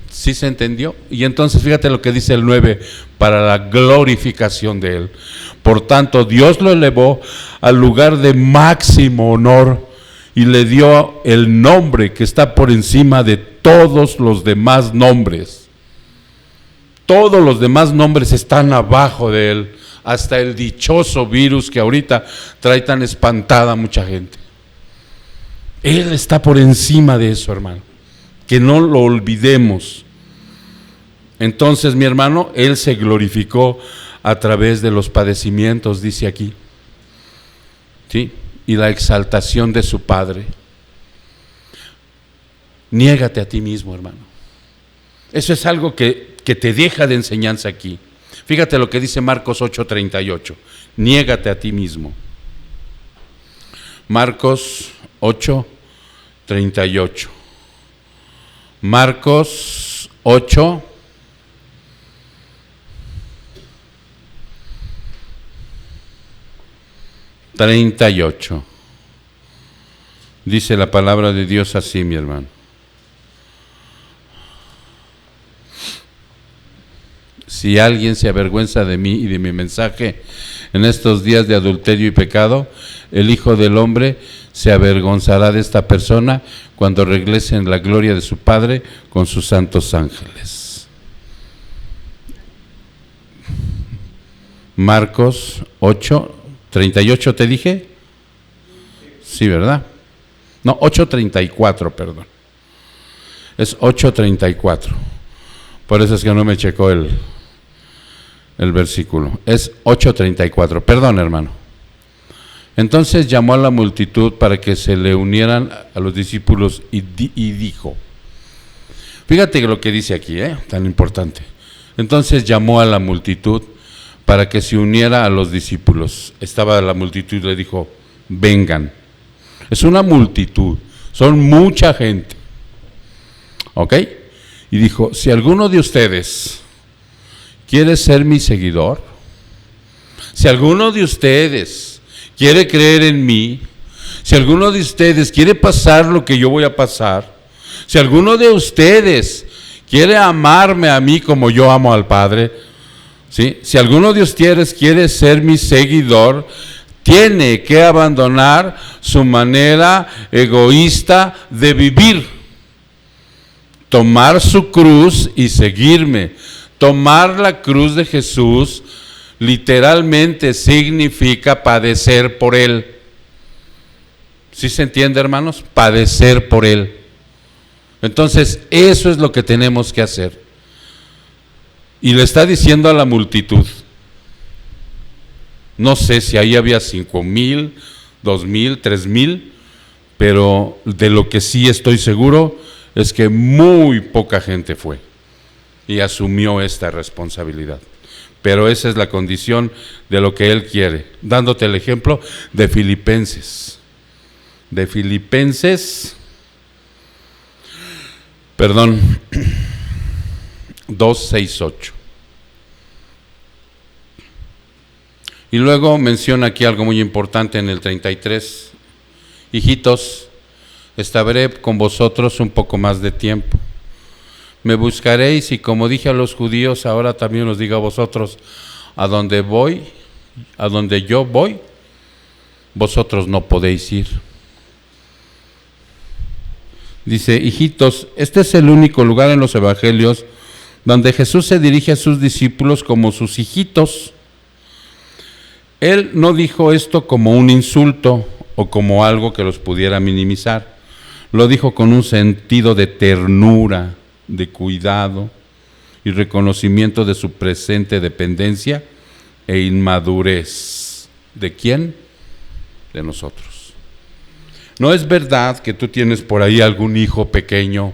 ¿Sí se entendió? Y entonces fíjate lo que dice el 9, para la glorificación de Él. Por tanto, Dios lo elevó al lugar de máximo honor y le dio el nombre que está por encima de todos los demás nombres. Todos los demás nombres están abajo de Él, hasta el dichoso virus que ahorita trae tan espantada a mucha gente. Él está por encima de eso, hermano, que no lo olvidemos. Entonces, mi hermano, Él se glorificó a través de los padecimientos, dice aquí, ¿sí? Y la exaltación de su Padre. Niégate a ti mismo, hermano. Eso es algo que te deja de enseñanza aquí. Fíjate lo que dice Marcos 8:38. Niégate a ti mismo. Marcos 8:38. Marcos 8:38. Dice la palabra de Dios así, mi hermano. Si alguien se avergüenza de mí y de mi mensaje en estos días de adulterio y pecado, el Hijo del Hombre se avergonzará de esta persona cuando regrese en la gloria de su Padre con sus santos ángeles. Marcos 8:38 te dije. Sí, ¿verdad? No, 8:34, perdón. Es 8:34. Por eso es que no me checó el versículo. Es 8:34. Perdón, hermano. Entonces llamó a la multitud para que se le unieran a los discípulos y dijo. Fíjate lo que dice aquí, tan importante. Entonces llamó a la multitud para que se uniera a los discípulos. Estaba la multitud y le dijo, vengan. Es una multitud, son mucha gente. ¿Ok? Y dijo, si alguno de ustedes quiere ser mi seguidor, si alguno de ustedes quiere creer en mí, si alguno de ustedes quiere pasar lo que yo voy a pasar, si alguno de ustedes quiere amarme a mí como yo amo al Padre, ¿sí? Si alguno de ustedes quiere ser mi seguidor, tiene que abandonar su manera egoísta de vivir, tomar su cruz y seguirme. Tomar la cruz de Jesús literalmente significa padecer por Él. ¿Sí se entiende, hermanos? Padecer por Él. Entonces, eso es lo que tenemos que hacer. Y le está diciendo a la multitud. No sé si ahí había 5,000, 2,000, 3,000, pero de lo que sí estoy seguro es que muy poca gente fue y asumió esta responsabilidad. Pero esa es la condición de lo que Él quiere, dándote el ejemplo de Filipenses. De Filipenses, 2:6-8. Y luego menciona aquí algo muy importante en el 33. Hijitos, estaré con vosotros un poco más de tiempo. Me buscaréis y como dije a los judíos, ahora también os digo a vosotros, a donde yo voy, vosotros no podéis ir. Dice, hijitos, este es el único lugar en los evangelios donde Jesús se dirige a sus discípulos como sus hijitos. Él no dijo esto como un insulto o como algo que los pudiera minimizar. Lo dijo con un sentido de ternura, de cuidado y reconocimiento de su presente dependencia e inmadurez. ¿De quién? De nosotros. ¿No es verdad que tú tienes por ahí algún hijo pequeño,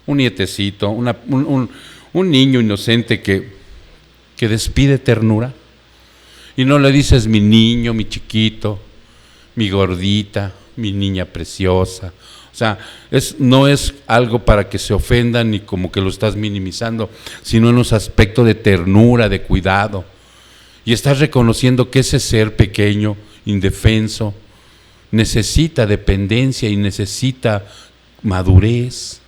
un nietecito, un niño inocente que despide ternura? Y no le dices mi niño, mi chiquito, mi gordita, mi niña preciosa, O sea, no es algo para que se ofendan ni como que lo estás minimizando, sino en un aspecto de ternura, de cuidado. Y estás reconociendo que ese ser pequeño, indefenso, necesita dependencia y necesita madurez,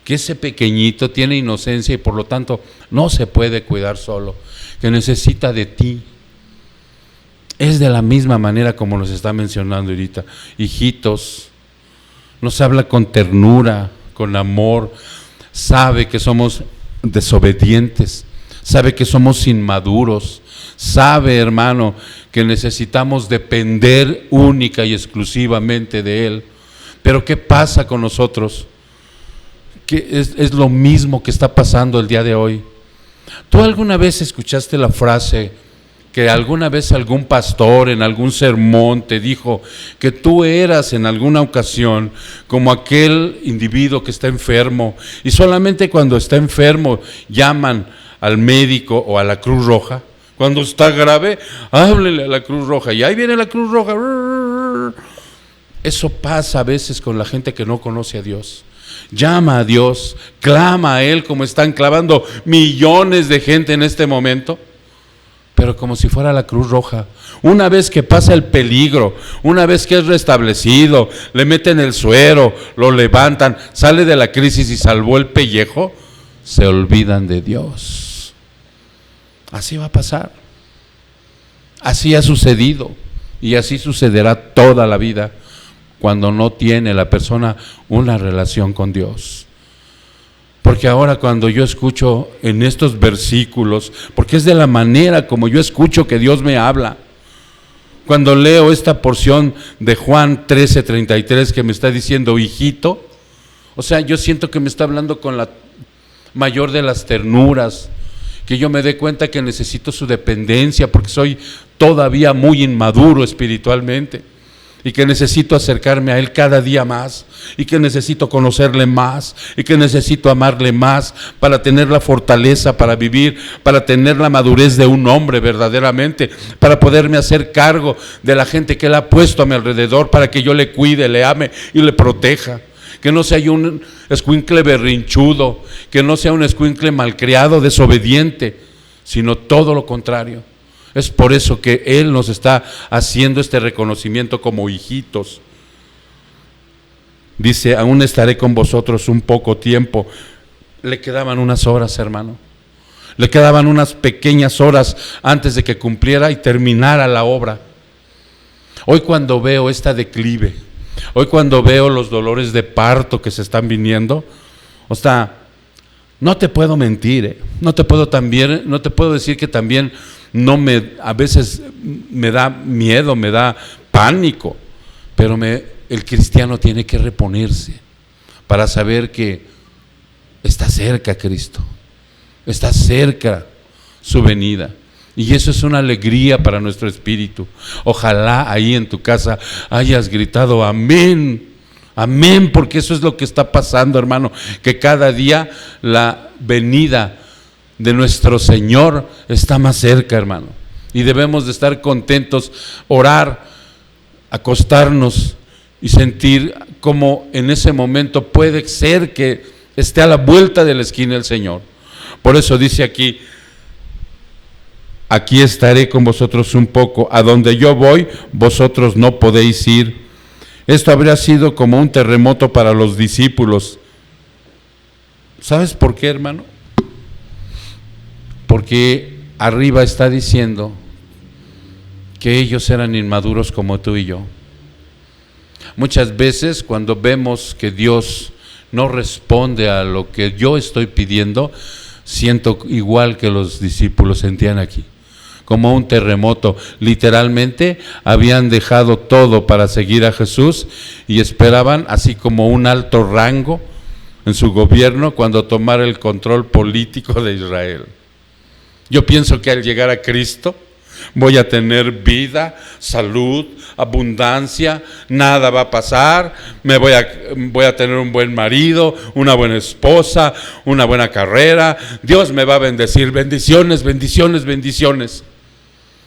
que ese pequeñito tiene inocencia y por lo tanto no se puede cuidar solo, que necesita de ti. Es de la misma manera como nos está mencionando ahorita. Hijitos, nos habla con ternura, con amor, sabe que somos desobedientes, sabe que somos inmaduros, sabe, hermano, que necesitamos depender única y exclusivamente de Él. Pero ¿qué pasa con nosotros? Que es lo mismo que está pasando el día de hoy. ¿Tú alguna vez escuchaste la frase que alguna vez algún pastor en algún sermón te dijo que tú eras en alguna ocasión como aquel individuo que está enfermo y solamente cuando está enfermo llaman al médico o a la Cruz Roja? Cuando está grave, háblele a la Cruz Roja y ahí viene la Cruz Roja. Eso pasa a veces con la gente que no conoce a Dios. Llama a Dios, clama a Él como están clamando millones de gente en este momento, pero como si fuera la Cruz Roja. Una vez que pasa el peligro, una vez que es restablecido, le meten el suero, lo levantan, sale de la crisis y salvó el pellejo, se olvidan de Dios. Así va a pasar. Así ha sucedido y así sucederá toda la vida cuando no tiene la persona una relación con Dios. Porque ahora cuando yo escucho en estos versículos, porque es de la manera como yo escucho que Dios me habla, cuando leo esta porción de Juan 13:33 que me está diciendo hijito, o sea, yo siento que me está hablando con la mayor de las ternuras, que yo me dé cuenta que necesito su dependencia porque soy todavía muy inmaduro espiritualmente y que necesito acercarme a Él cada día más y que necesito conocerle más y que necesito amarle más para tener la fortaleza para vivir, para tener la madurez de un hombre verdaderamente, para poderme hacer cargo de la gente que Él ha puesto a mi alrededor para que yo le cuide, le ame y le proteja. Que no sea yo un escuincle berrinchudo, que no sea un escuincle malcriado, desobediente, sino todo lo contrario. Es por eso que Él nos está haciendo este reconocimiento como hijitos. Dice, aún estaré con vosotros un poco tiempo. Le quedaban unas horas, hermano. Le quedaban unas pequeñas horas antes de que cumpliera y terminara la obra. Hoy cuando veo esta declive, hoy cuando veo los dolores de parto que se están viniendo, o sea, no te puedo mentir, no te puedo decir que también a veces me da miedo, me da pánico, pero el cristiano tiene que reponerse para saber que está cerca Cristo, está cerca su venida. Y eso es una alegría para nuestro espíritu. Ojalá ahí en tu casa hayas gritado amén, amén, porque eso es lo que está pasando, hermano, que cada día la venida de nuestro Señor está más cerca, hermano, y debemos de estar contentos, orar, acostarnos y sentir como en ese momento puede ser que esté a la vuelta de la esquina el Señor. Por eso dice aquí estaré con vosotros un poco, a donde yo voy vosotros no podéis ir. Esto habría sido como un terremoto para los discípulos. ¿Sabes por qué, hermano? Porque arriba está diciendo que ellos eran inmaduros como tú y yo. Muchas veces cuando vemos que Dios no responde a lo que yo estoy pidiendo, siento igual que los discípulos sentían aquí, como un terremoto. Literalmente habían dejado todo para seguir a Jesús y esperaban, así como un alto rango en su gobierno, cuando tomara el control político de Israel. Yo pienso que al llegar a Cristo voy a tener vida, salud, abundancia, nada va a pasar, voy a tener un buen marido, una buena esposa, una buena carrera, Dios me va a bendecir, bendiciones, bendiciones, bendiciones.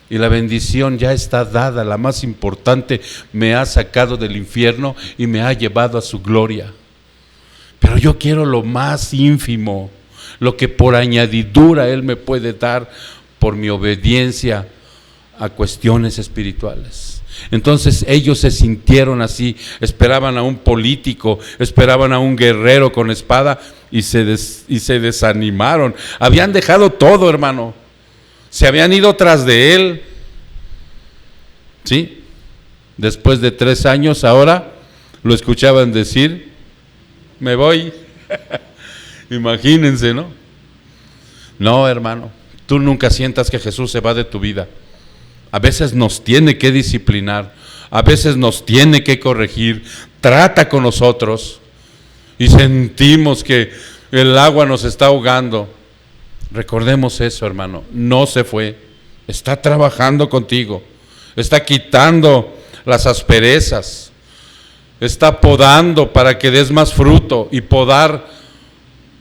y la bendición ya está dada, la más importante, me ha sacado del infierno y me ha llevado a su gloria. Pero yo quiero lo más ínfimo, lo que por añadidura Él me puede dar por mi obediencia a cuestiones espirituales. Entonces ellos se sintieron así, esperaban a un político, esperaban a un guerrero con espada y se desanimaron. Habían dejado todo, hermano, se habían ido tras de él, ¿sí? Después de 3 años ahora lo escuchaban decir, me voy. Imagínense, ¿no? No, hermano, tú nunca sientas que Jesús se va de tu vida. A veces nos tiene que disciplinar, a veces nos tiene que corregir, trata con nosotros y sentimos que el agua nos está ahogando. Recordemos eso, hermano, no se fue, está trabajando contigo, está quitando las asperezas, está podando para que des más fruto, y podar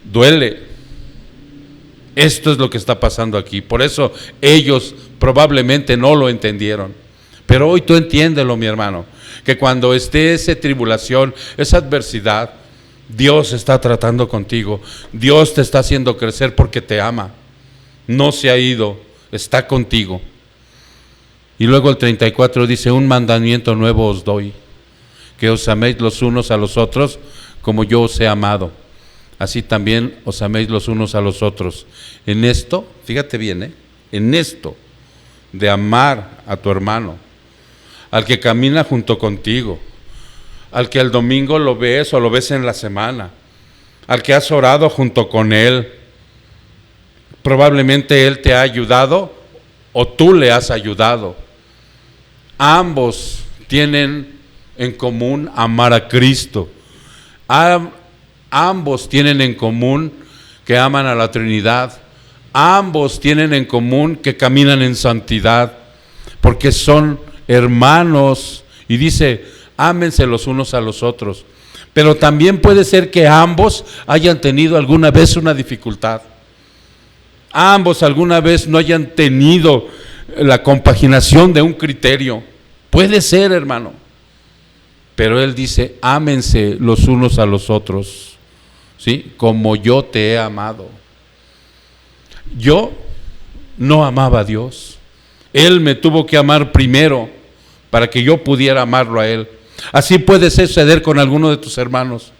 duele. Esto es lo que está pasando aquí. Por eso ellos probablemente no lo entendieron. Pero hoy tú entiéndelo, mi hermano, que cuando esté esa tribulación, esa adversidad, Dios está tratando contigo. Dios te está haciendo crecer porque te ama. No se ha ido, está contigo. Y luego el 34 dice, un mandamiento nuevo os doy, que os améis los unos a los otros como yo os he amado. Así también os améis los unos a los otros. En esto, fíjate bien, en esto de amar a tu hermano, al que camina junto contigo, al que el domingo lo ves o lo ves en la semana, al que has orado junto con él, probablemente él te ha ayudado o tú le has ayudado. Ambos tienen en común amar a Cristo. Ambos tienen en común que aman a la Trinidad. Ambos tienen en común que caminan en santidad, porque son hermanos. Y dice, ámense los unos a los otros. Pero también puede ser que ambos hayan tenido alguna vez una dificultad. Ambos alguna vez no hayan tenido la compaginación de un criterio. Puede ser, hermano. Pero él dice, ámense los unos a los otros, ¿sí? Como yo te he amado. Yo no amaba a Dios. Él me tuvo que amar primero para que yo pudiera amarlo a Él. Así puede suceder con alguno de tus hermanos.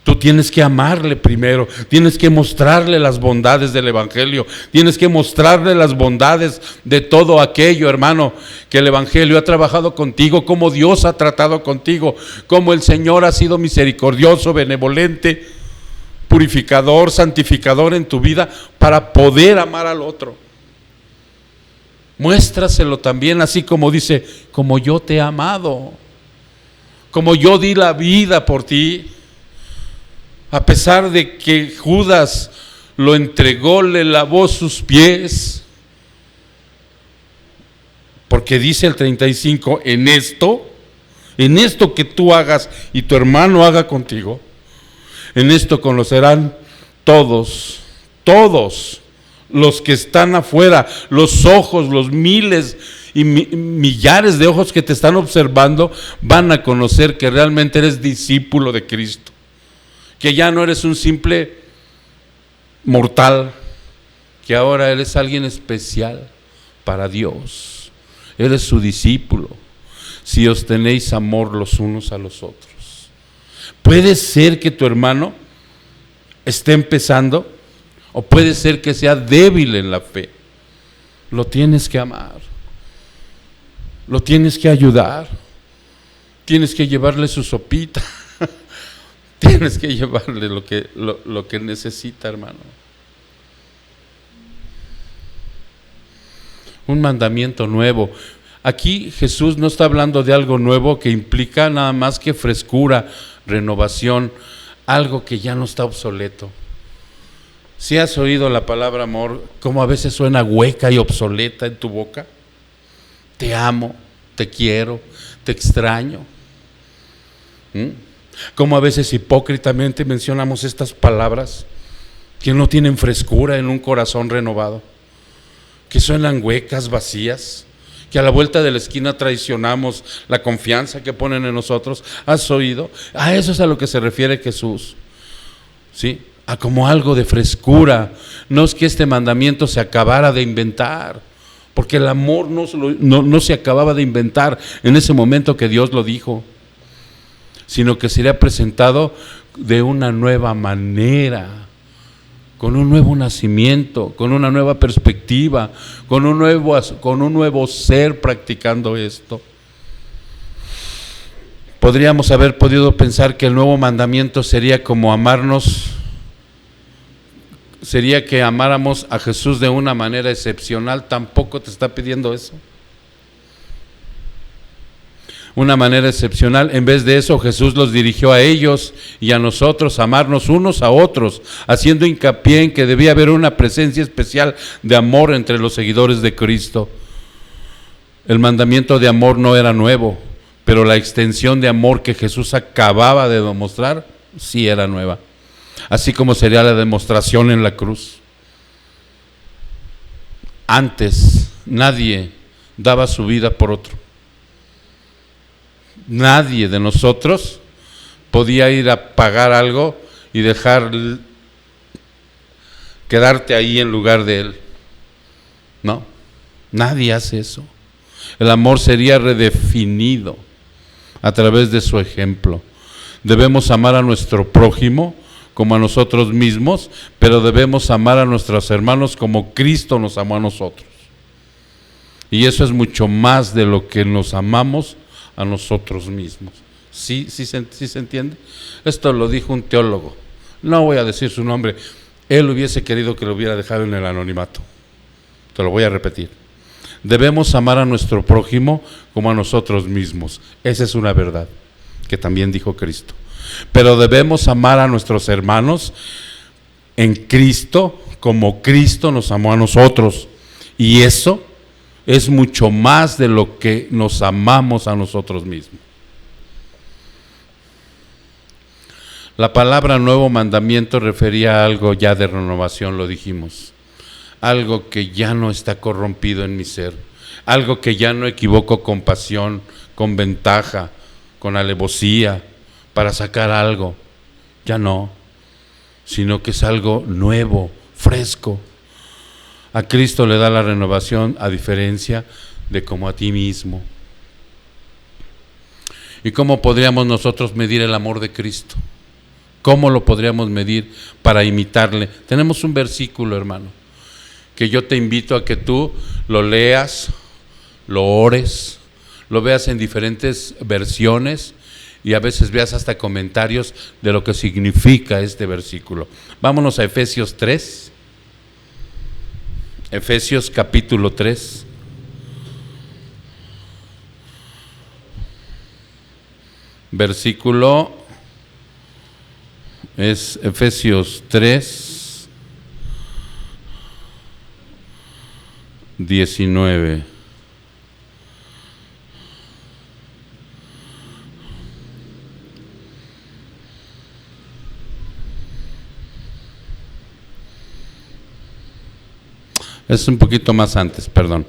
Tú tienes que amarle primero, tienes que mostrarle las bondades del Evangelio, tienes que mostrarle las bondades de todo aquello, hermano, que el Evangelio ha trabajado contigo, cómo Dios ha tratado contigo, cómo el Señor ha sido misericordioso, benevolente, purificador, santificador en tu vida para poder amar al otro. Muéstraselo también, así como dice, como yo te he amado, como yo di la vida por ti. A pesar de que Judas lo entregó, le lavó sus pies. Porque dice el 35, en esto que tú hagas y tu hermano haga contigo, en esto conocerán todos los que están afuera, los ojos, los miles y millares de ojos que te están observando, van a conocer que realmente eres discípulo de Cristo. Que ya no eres un simple mortal, que ahora eres alguien especial para Dios. Eres su discípulo, si os tenéis amor los unos a los otros. Puede ser que tu hermano esté empezando, o puede ser que sea débil en la fe. Lo tienes que amar, lo tienes que ayudar, tienes que llevarle su sopita. Tienes que llevarle lo que necesita, hermano. Un mandamiento nuevo. Aquí Jesús no está hablando de algo nuevo que implica nada más que frescura, renovación, algo que ya no está obsoleto. ¿Sí has oído la palabra amor, cómo a veces suena hueca y obsoleta en tu boca? Te amo, te quiero, te extraño. Como a veces hipócritamente mencionamos estas palabras que no tienen frescura en un corazón renovado, que suenan huecas, vacías, que a la vuelta de la esquina traicionamos la confianza que ponen en nosotros. ¿Has oído? A eso es a lo que se refiere Jesús, ¿sí? A como algo de frescura. No es que este mandamiento se acabara de inventar, porque el amor no se acababa de inventar en ese momento que Dios lo dijo, sino que sería presentado de una nueva manera, con un nuevo nacimiento, con una nueva perspectiva, con un nuevo ser practicando esto. Podríamos haber podido pensar que el nuevo mandamiento sería como amarnos, sería que amáramos a Jesús de una manera excepcional. Tampoco te está pidiendo eso. Una manera excepcional. En vez de eso, Jesús los dirigió a ellos y a nosotros a amarnos unos a otros, haciendo hincapié en que debía haber una presencia especial de amor entre los seguidores de Cristo. El mandamiento de amor no era nuevo, pero la extensión de amor que Jesús acababa de demostrar sí era nueva, así como sería la demostración en la cruz. Antes nadie daba su vida por otro. Nadie de nosotros podía ir a pagar algo y quedarte ahí en lugar de él. No, nadie hace eso. El amor sería redefinido a través de su ejemplo. Debemos amar a nuestro prójimo como a nosotros mismos, pero debemos amar a nuestros hermanos como Cristo nos amó a nosotros. Y eso es mucho más de lo que nos amamos a nosotros mismos. ¿Sí se entiende? Esto lo dijo un teólogo, no voy a decir su nombre. Él hubiese querido que lo hubiera dejado en el anonimato. Te lo voy a repetir. Debemos amar a nuestro prójimo como a nosotros mismos. Esa es una verdad que también dijo Cristo. Pero debemos amar a nuestros hermanos en Cristo como Cristo nos amó a nosotros. Y eso es mucho más de lo que nos amamos a nosotros mismos. La palabra nuevo mandamiento refería a algo ya de renovación, lo dijimos. Algo que ya no está corrompido en mi ser. Algo que ya no equivoco con pasión, con ventaja, con alevosía, para sacar algo. Ya no, sino que es algo nuevo, fresco. A Cristo le da la renovación a diferencia de como a ti mismo. ¿Y cómo podríamos nosotros medir el amor de Cristo? ¿Cómo lo podríamos medir para imitarle? Tenemos un versículo, hermano, que yo te invito a que tú lo leas, lo ores, lo veas en diferentes versiones y a veces veas hasta comentarios de lo que significa este versículo. Vámonos a Efesios 3. Efesios capítulo 3. Versículo es Efesios 3, 19. Es un poquito más antes, perdón.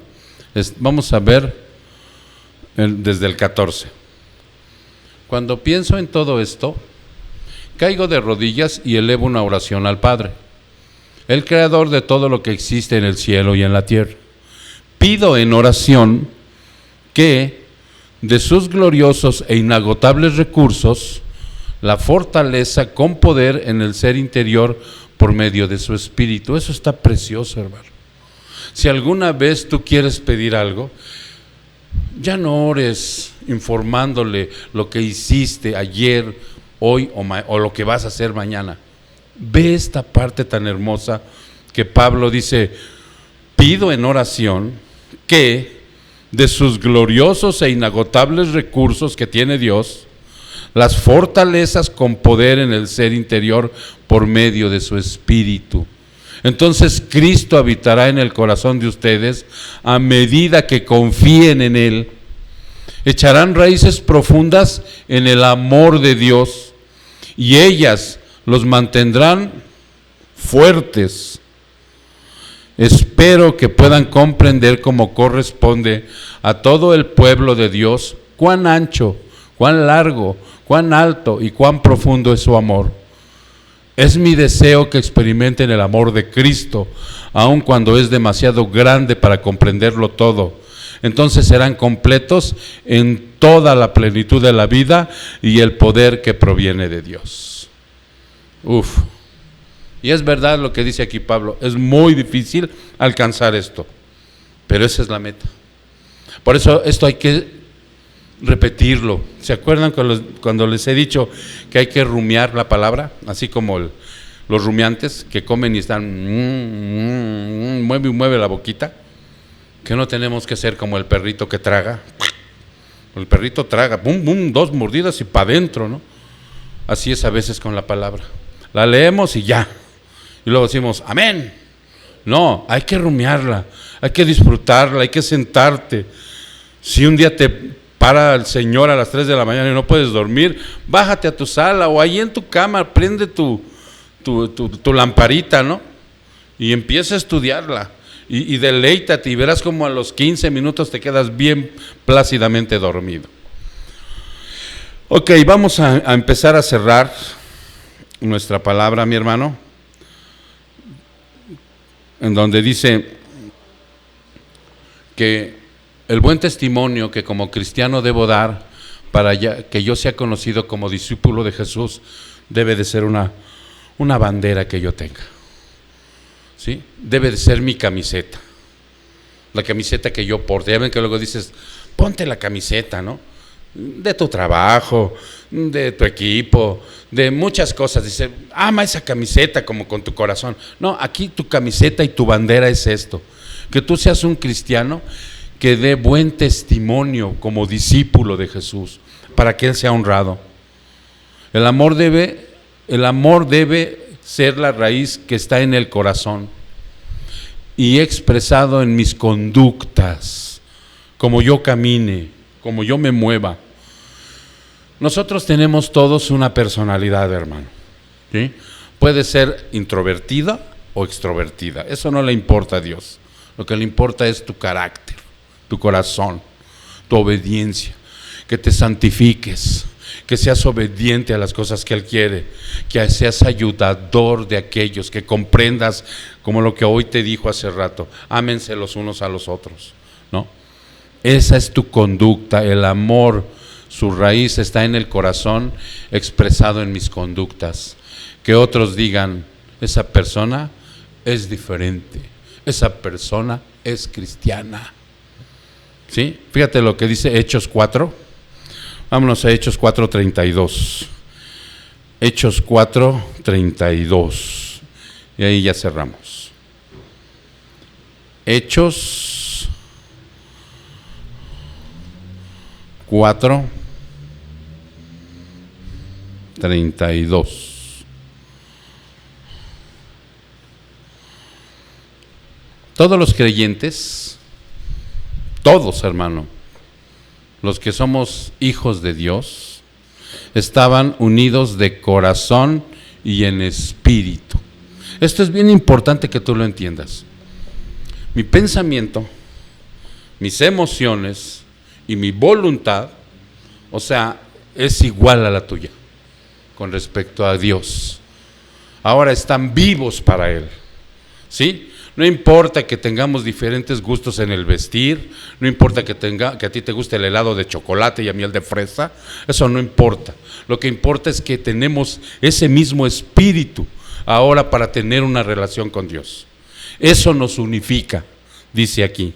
Vamos a ver desde el 14. Cuando pienso en todo esto, caigo de rodillas y elevo una oración al Padre, el creador de todo lo que existe en el cielo y en la tierra. Pido en oración que, de sus gloriosos e inagotables recursos, la fortaleza con poder en el ser interior por medio de su Espíritu. Eso está precioso, hermano. Si alguna vez tú quieres pedir algo, ya no ores informándole lo que hiciste ayer, hoy o lo que vas a hacer mañana. Ve esta parte tan hermosa que Pablo dice: pido en oración que de sus gloriosos e inagotables recursos que tiene Dios, las fortalezas con poder en el ser interior por medio de su Espíritu. Entonces Cristo habitará en el corazón de ustedes a medida que confíen en Él. Echarán raíces profundas en el amor de Dios y ellas los mantendrán fuertes Espero que puedan comprender como corresponde a todo el pueblo de Dios cuán ancho, cuán largo, cuán alto y cuán profundo es su amor. Es mi deseo que experimenten el amor de Cristo, aun cuando es demasiado grande para comprenderlo todo. Entonces serán completos en toda la plenitud de la vida y el poder que proviene de Dios. Uf. Y es verdad lo que dice aquí Pablo, es muy difícil alcanzar esto, pero esa es la meta. Por eso esto hay que repetirlo. ¿Se acuerdan cuando les he dicho que hay que rumiar la palabra? Así como los rumiantes que comen y están mueve y mueve la boquita. Que no tenemos que ser como el perrito que traga. El perrito traga, bum, bum, 2 mordidas y para adentro, ¿no? Así es a veces con la palabra. La leemos y ya. Y luego decimos, amén. No, hay que rumiarla, hay que disfrutarla, hay que sentarte. Si un día te para el Señor a las 3 de la mañana y no puedes dormir, bájate a tu sala o ahí en tu cama, prende tu lamparita, ¿no? Y empieza a estudiarla. Y deleítate y verás como a los 15 minutos te quedas bien plácidamente dormido. Ok, vamos a empezar a cerrar nuestra palabra, mi hermano, en donde dice que el buen testimonio que como cristiano debo dar para que yo sea conocido como discípulo de Jesús debe de ser una bandera que yo tenga. ¿Sí? Debe de ser mi camiseta, la camiseta que yo porte. Ya ven que luego dices, ponte la camiseta, ¿no? De tu trabajo, de tu equipo, de muchas cosas. Dice, ama esa camiseta como con tu corazón. No, aquí tu camiseta y tu bandera es esto, que tú seas un cristiano que dé buen testimonio como discípulo de Jesús, para que Él sea honrado. El amor debe ser la raíz que está en el corazón y expresado en mis conductas, como yo camine, como yo me mueva. Nosotros tenemos todos una personalidad, hermano, ¿sí? Puede ser introvertida o extrovertida, eso no le importa a Dios. Lo que le importa es tu carácter, tu corazón, tu obediencia, que te santifiques, que seas obediente a las cosas que Él quiere, que seas ayudador de aquellos, que comprendas como lo que hoy te dijo hace rato, ámense los unos a los otros, ¿no? Esa es tu conducta, el amor, su raíz está en el corazón, expresado en mis conductas. Que otros digan, esa persona es diferente, esa persona es cristiana. ¿Sí? Fíjate lo que dice Hechos 4. Vámonos a Hechos 4:32. Hechos 4:32. Y ahí ya cerramos. Hechos 4:32. Todos los creyentes, todos, hermano, los que somos hijos de Dios, estaban unidos de corazón y en espíritu. Esto es bien importante que tú lo entiendas. Mi pensamiento, mis emociones y mi voluntad, o sea, es igual a la tuya con respecto a Dios. Ahora están vivos para Él, ¿sí? No importa que tengamos diferentes gustos en el vestir, no importa que a ti te guste el helado de chocolate y a mí el de fresa, eso no importa. Lo que importa es que tenemos ese mismo espíritu ahora para tener una relación con Dios. Eso nos unifica, dice aquí.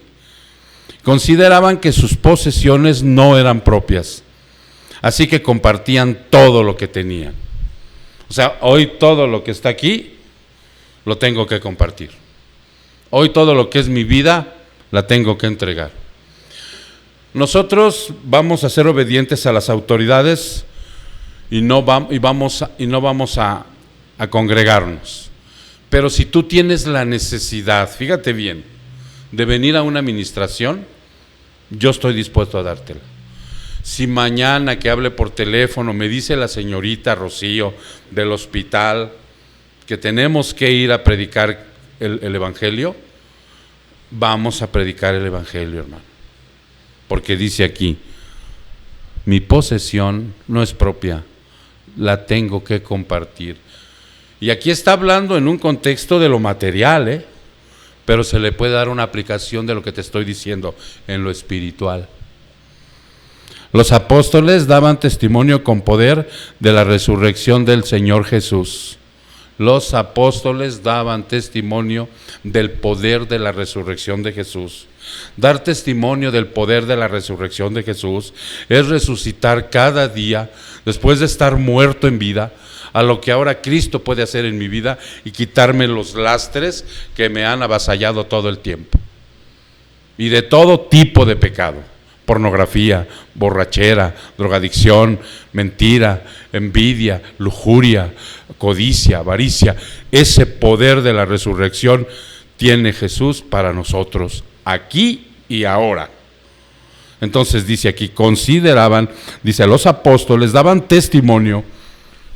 Consideraban que sus posesiones no eran propias, así que compartían todo lo que tenían. O sea, hoy todo lo que está aquí lo tengo que compartir. Hoy todo lo que es mi vida la tengo que entregar. Nosotros vamos a ser obedientes a las autoridades y no vamos a congregarnos. Pero si tú tienes la necesidad, fíjate bien, de venir a una administración, yo estoy dispuesto a dártela. Si mañana que hable por teléfono me dice la señorita Rocío del hospital que tenemos que ir a predicar el evangelio, vamos a predicar el Evangelio, hermano. Porque dice aquí, mi posesión no es propia, la tengo que compartir. Y aquí está hablando en un contexto de lo material, pero se le puede dar una aplicación de lo que te estoy diciendo en lo espiritual. Los apóstoles daban testimonio con poder de la resurrección del Señor Jesús. Los apóstoles daban testimonio del poder de la resurrección de Jesús. Dar testimonio del poder de la resurrección de Jesús es resucitar cada día después de estar muerto en vida a lo que ahora Cristo puede hacer en mi vida y quitarme los lastres que me han avasallado todo el tiempo. Y de todo tipo de pecado: pornografía, borrachera, drogadicción, mentira, envidia, lujuria, codicia, avaricia. Ese poder de la resurrección tiene Jesús para nosotros, aquí y ahora. Entonces dice aquí, consideraban, dice, los apóstoles daban testimonio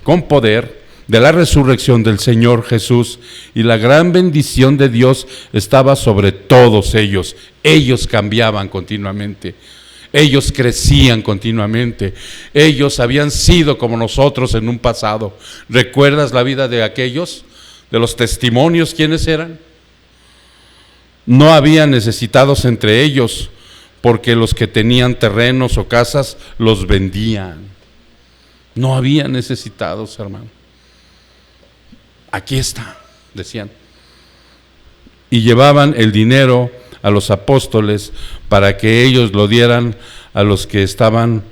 con poder de la resurrección del Señor Jesús, y la gran bendición de Dios estaba sobre todos ellos. Ellos cambiaban continuamente, ellos crecían continuamente, ellos habían sido como nosotros en un pasado. ¿Recuerdas la vida de aquellos, de los testimonios? ¿Quiénes eran? No había necesitados entre ellos, porque los que tenían terrenos o casas los vendían. No había necesitados, hermano. Aquí está, decían. Y llevaban el dinero a los apóstoles para que ellos lo dieran a los que estaban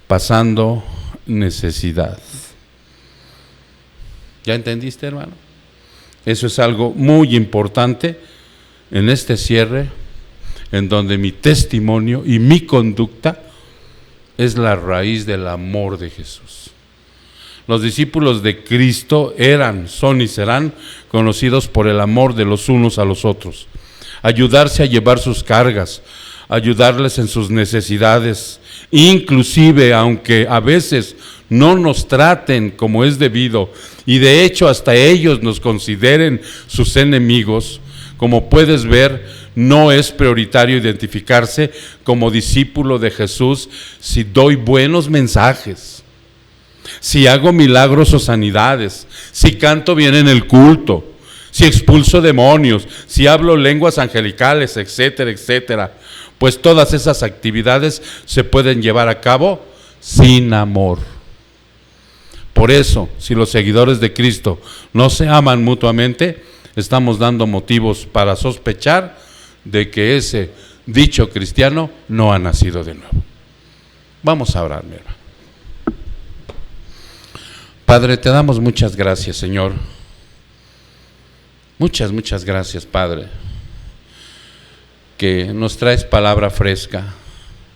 pasando necesidad. ¿Ya entendiste, hermano? Eso es algo muy importante en este cierre, en donde mi testimonio y mi conducta es la raíz del amor de Jesús. Los discípulos de Cristo eran, son y serán conocidos por el amor de los unos a los otros. Ayudarse a llevar sus cargas, ayudarles en sus necesidades, inclusive aunque a veces no nos traten como es debido, y de hecho hasta ellos nos consideren sus enemigos. Como puedes ver, no es prioritario identificarse como discípulo de Jesús si doy buenos mensajes, si hago milagros o sanidades, si canto bien en el culto, si expulso demonios, si hablo lenguas angelicales, etcétera, etcétera. Pues todas esas actividades se pueden llevar a cabo sin amor. Por eso, si los seguidores de Cristo no se aman mutuamente, estamos dando motivos para sospechar de que ese dicho cristiano no ha nacido de nuevo. Vamos a orar, mi hermano. Padre, te damos muchas gracias, Señor. Muchas gracias, Padre, que nos traes palabra fresca,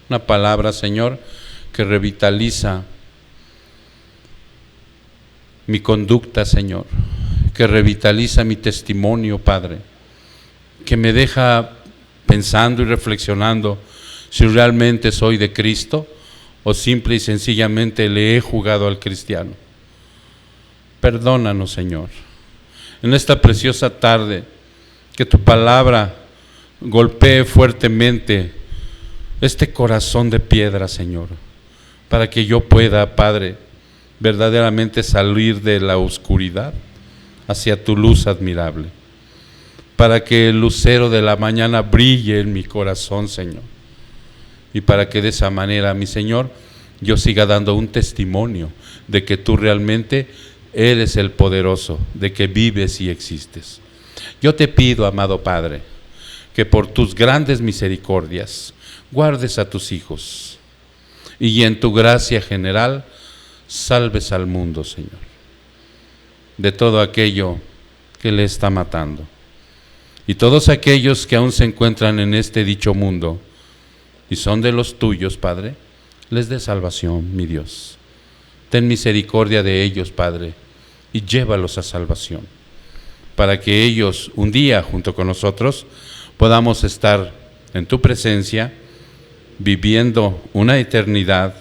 una palabra, Señor, que revitaliza mi conducta, Señor, que revitaliza mi testimonio, Padre, que me deja pensando y reflexionando si realmente soy de Cristo o simple y sencillamente le he jugado al cristiano. Perdónanos, Señor, en esta preciosa tarde, que tu palabra golpee fuertemente este corazón de piedra, Señor, para que yo pueda, Padre, verdaderamente salir de la oscuridad hacia tu luz admirable, para que el lucero de la mañana brille en mi corazón, Señor, y para que de esa manera, mi Señor, yo siga dando un testimonio de que tú realmente eres el poderoso, de que vives y existes. Yo te pido, amado Padre, que por tus grandes misericordias guardes a tus hijos y en tu gracia general salves al mundo, Señor, de todo aquello que le está matando. Y todos aquellos que aún se encuentran en este dicho mundo y son de los tuyos, Padre, les dé salvación, mi Dios. Ten misericordia de ellos, Padre, y llévalos a salvación, para que ellos un día junto con nosotros podamos estar en tu presencia, viviendo una eternidad,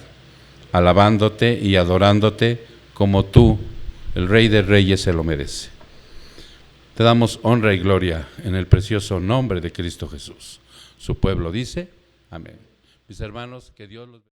alabándote y adorándote como tú, el Rey de Reyes, se lo merece. Te damos honra y gloria en el precioso nombre de Cristo Jesús. Su pueblo dice, amén. Mis hermanos, que Dios los bendiga.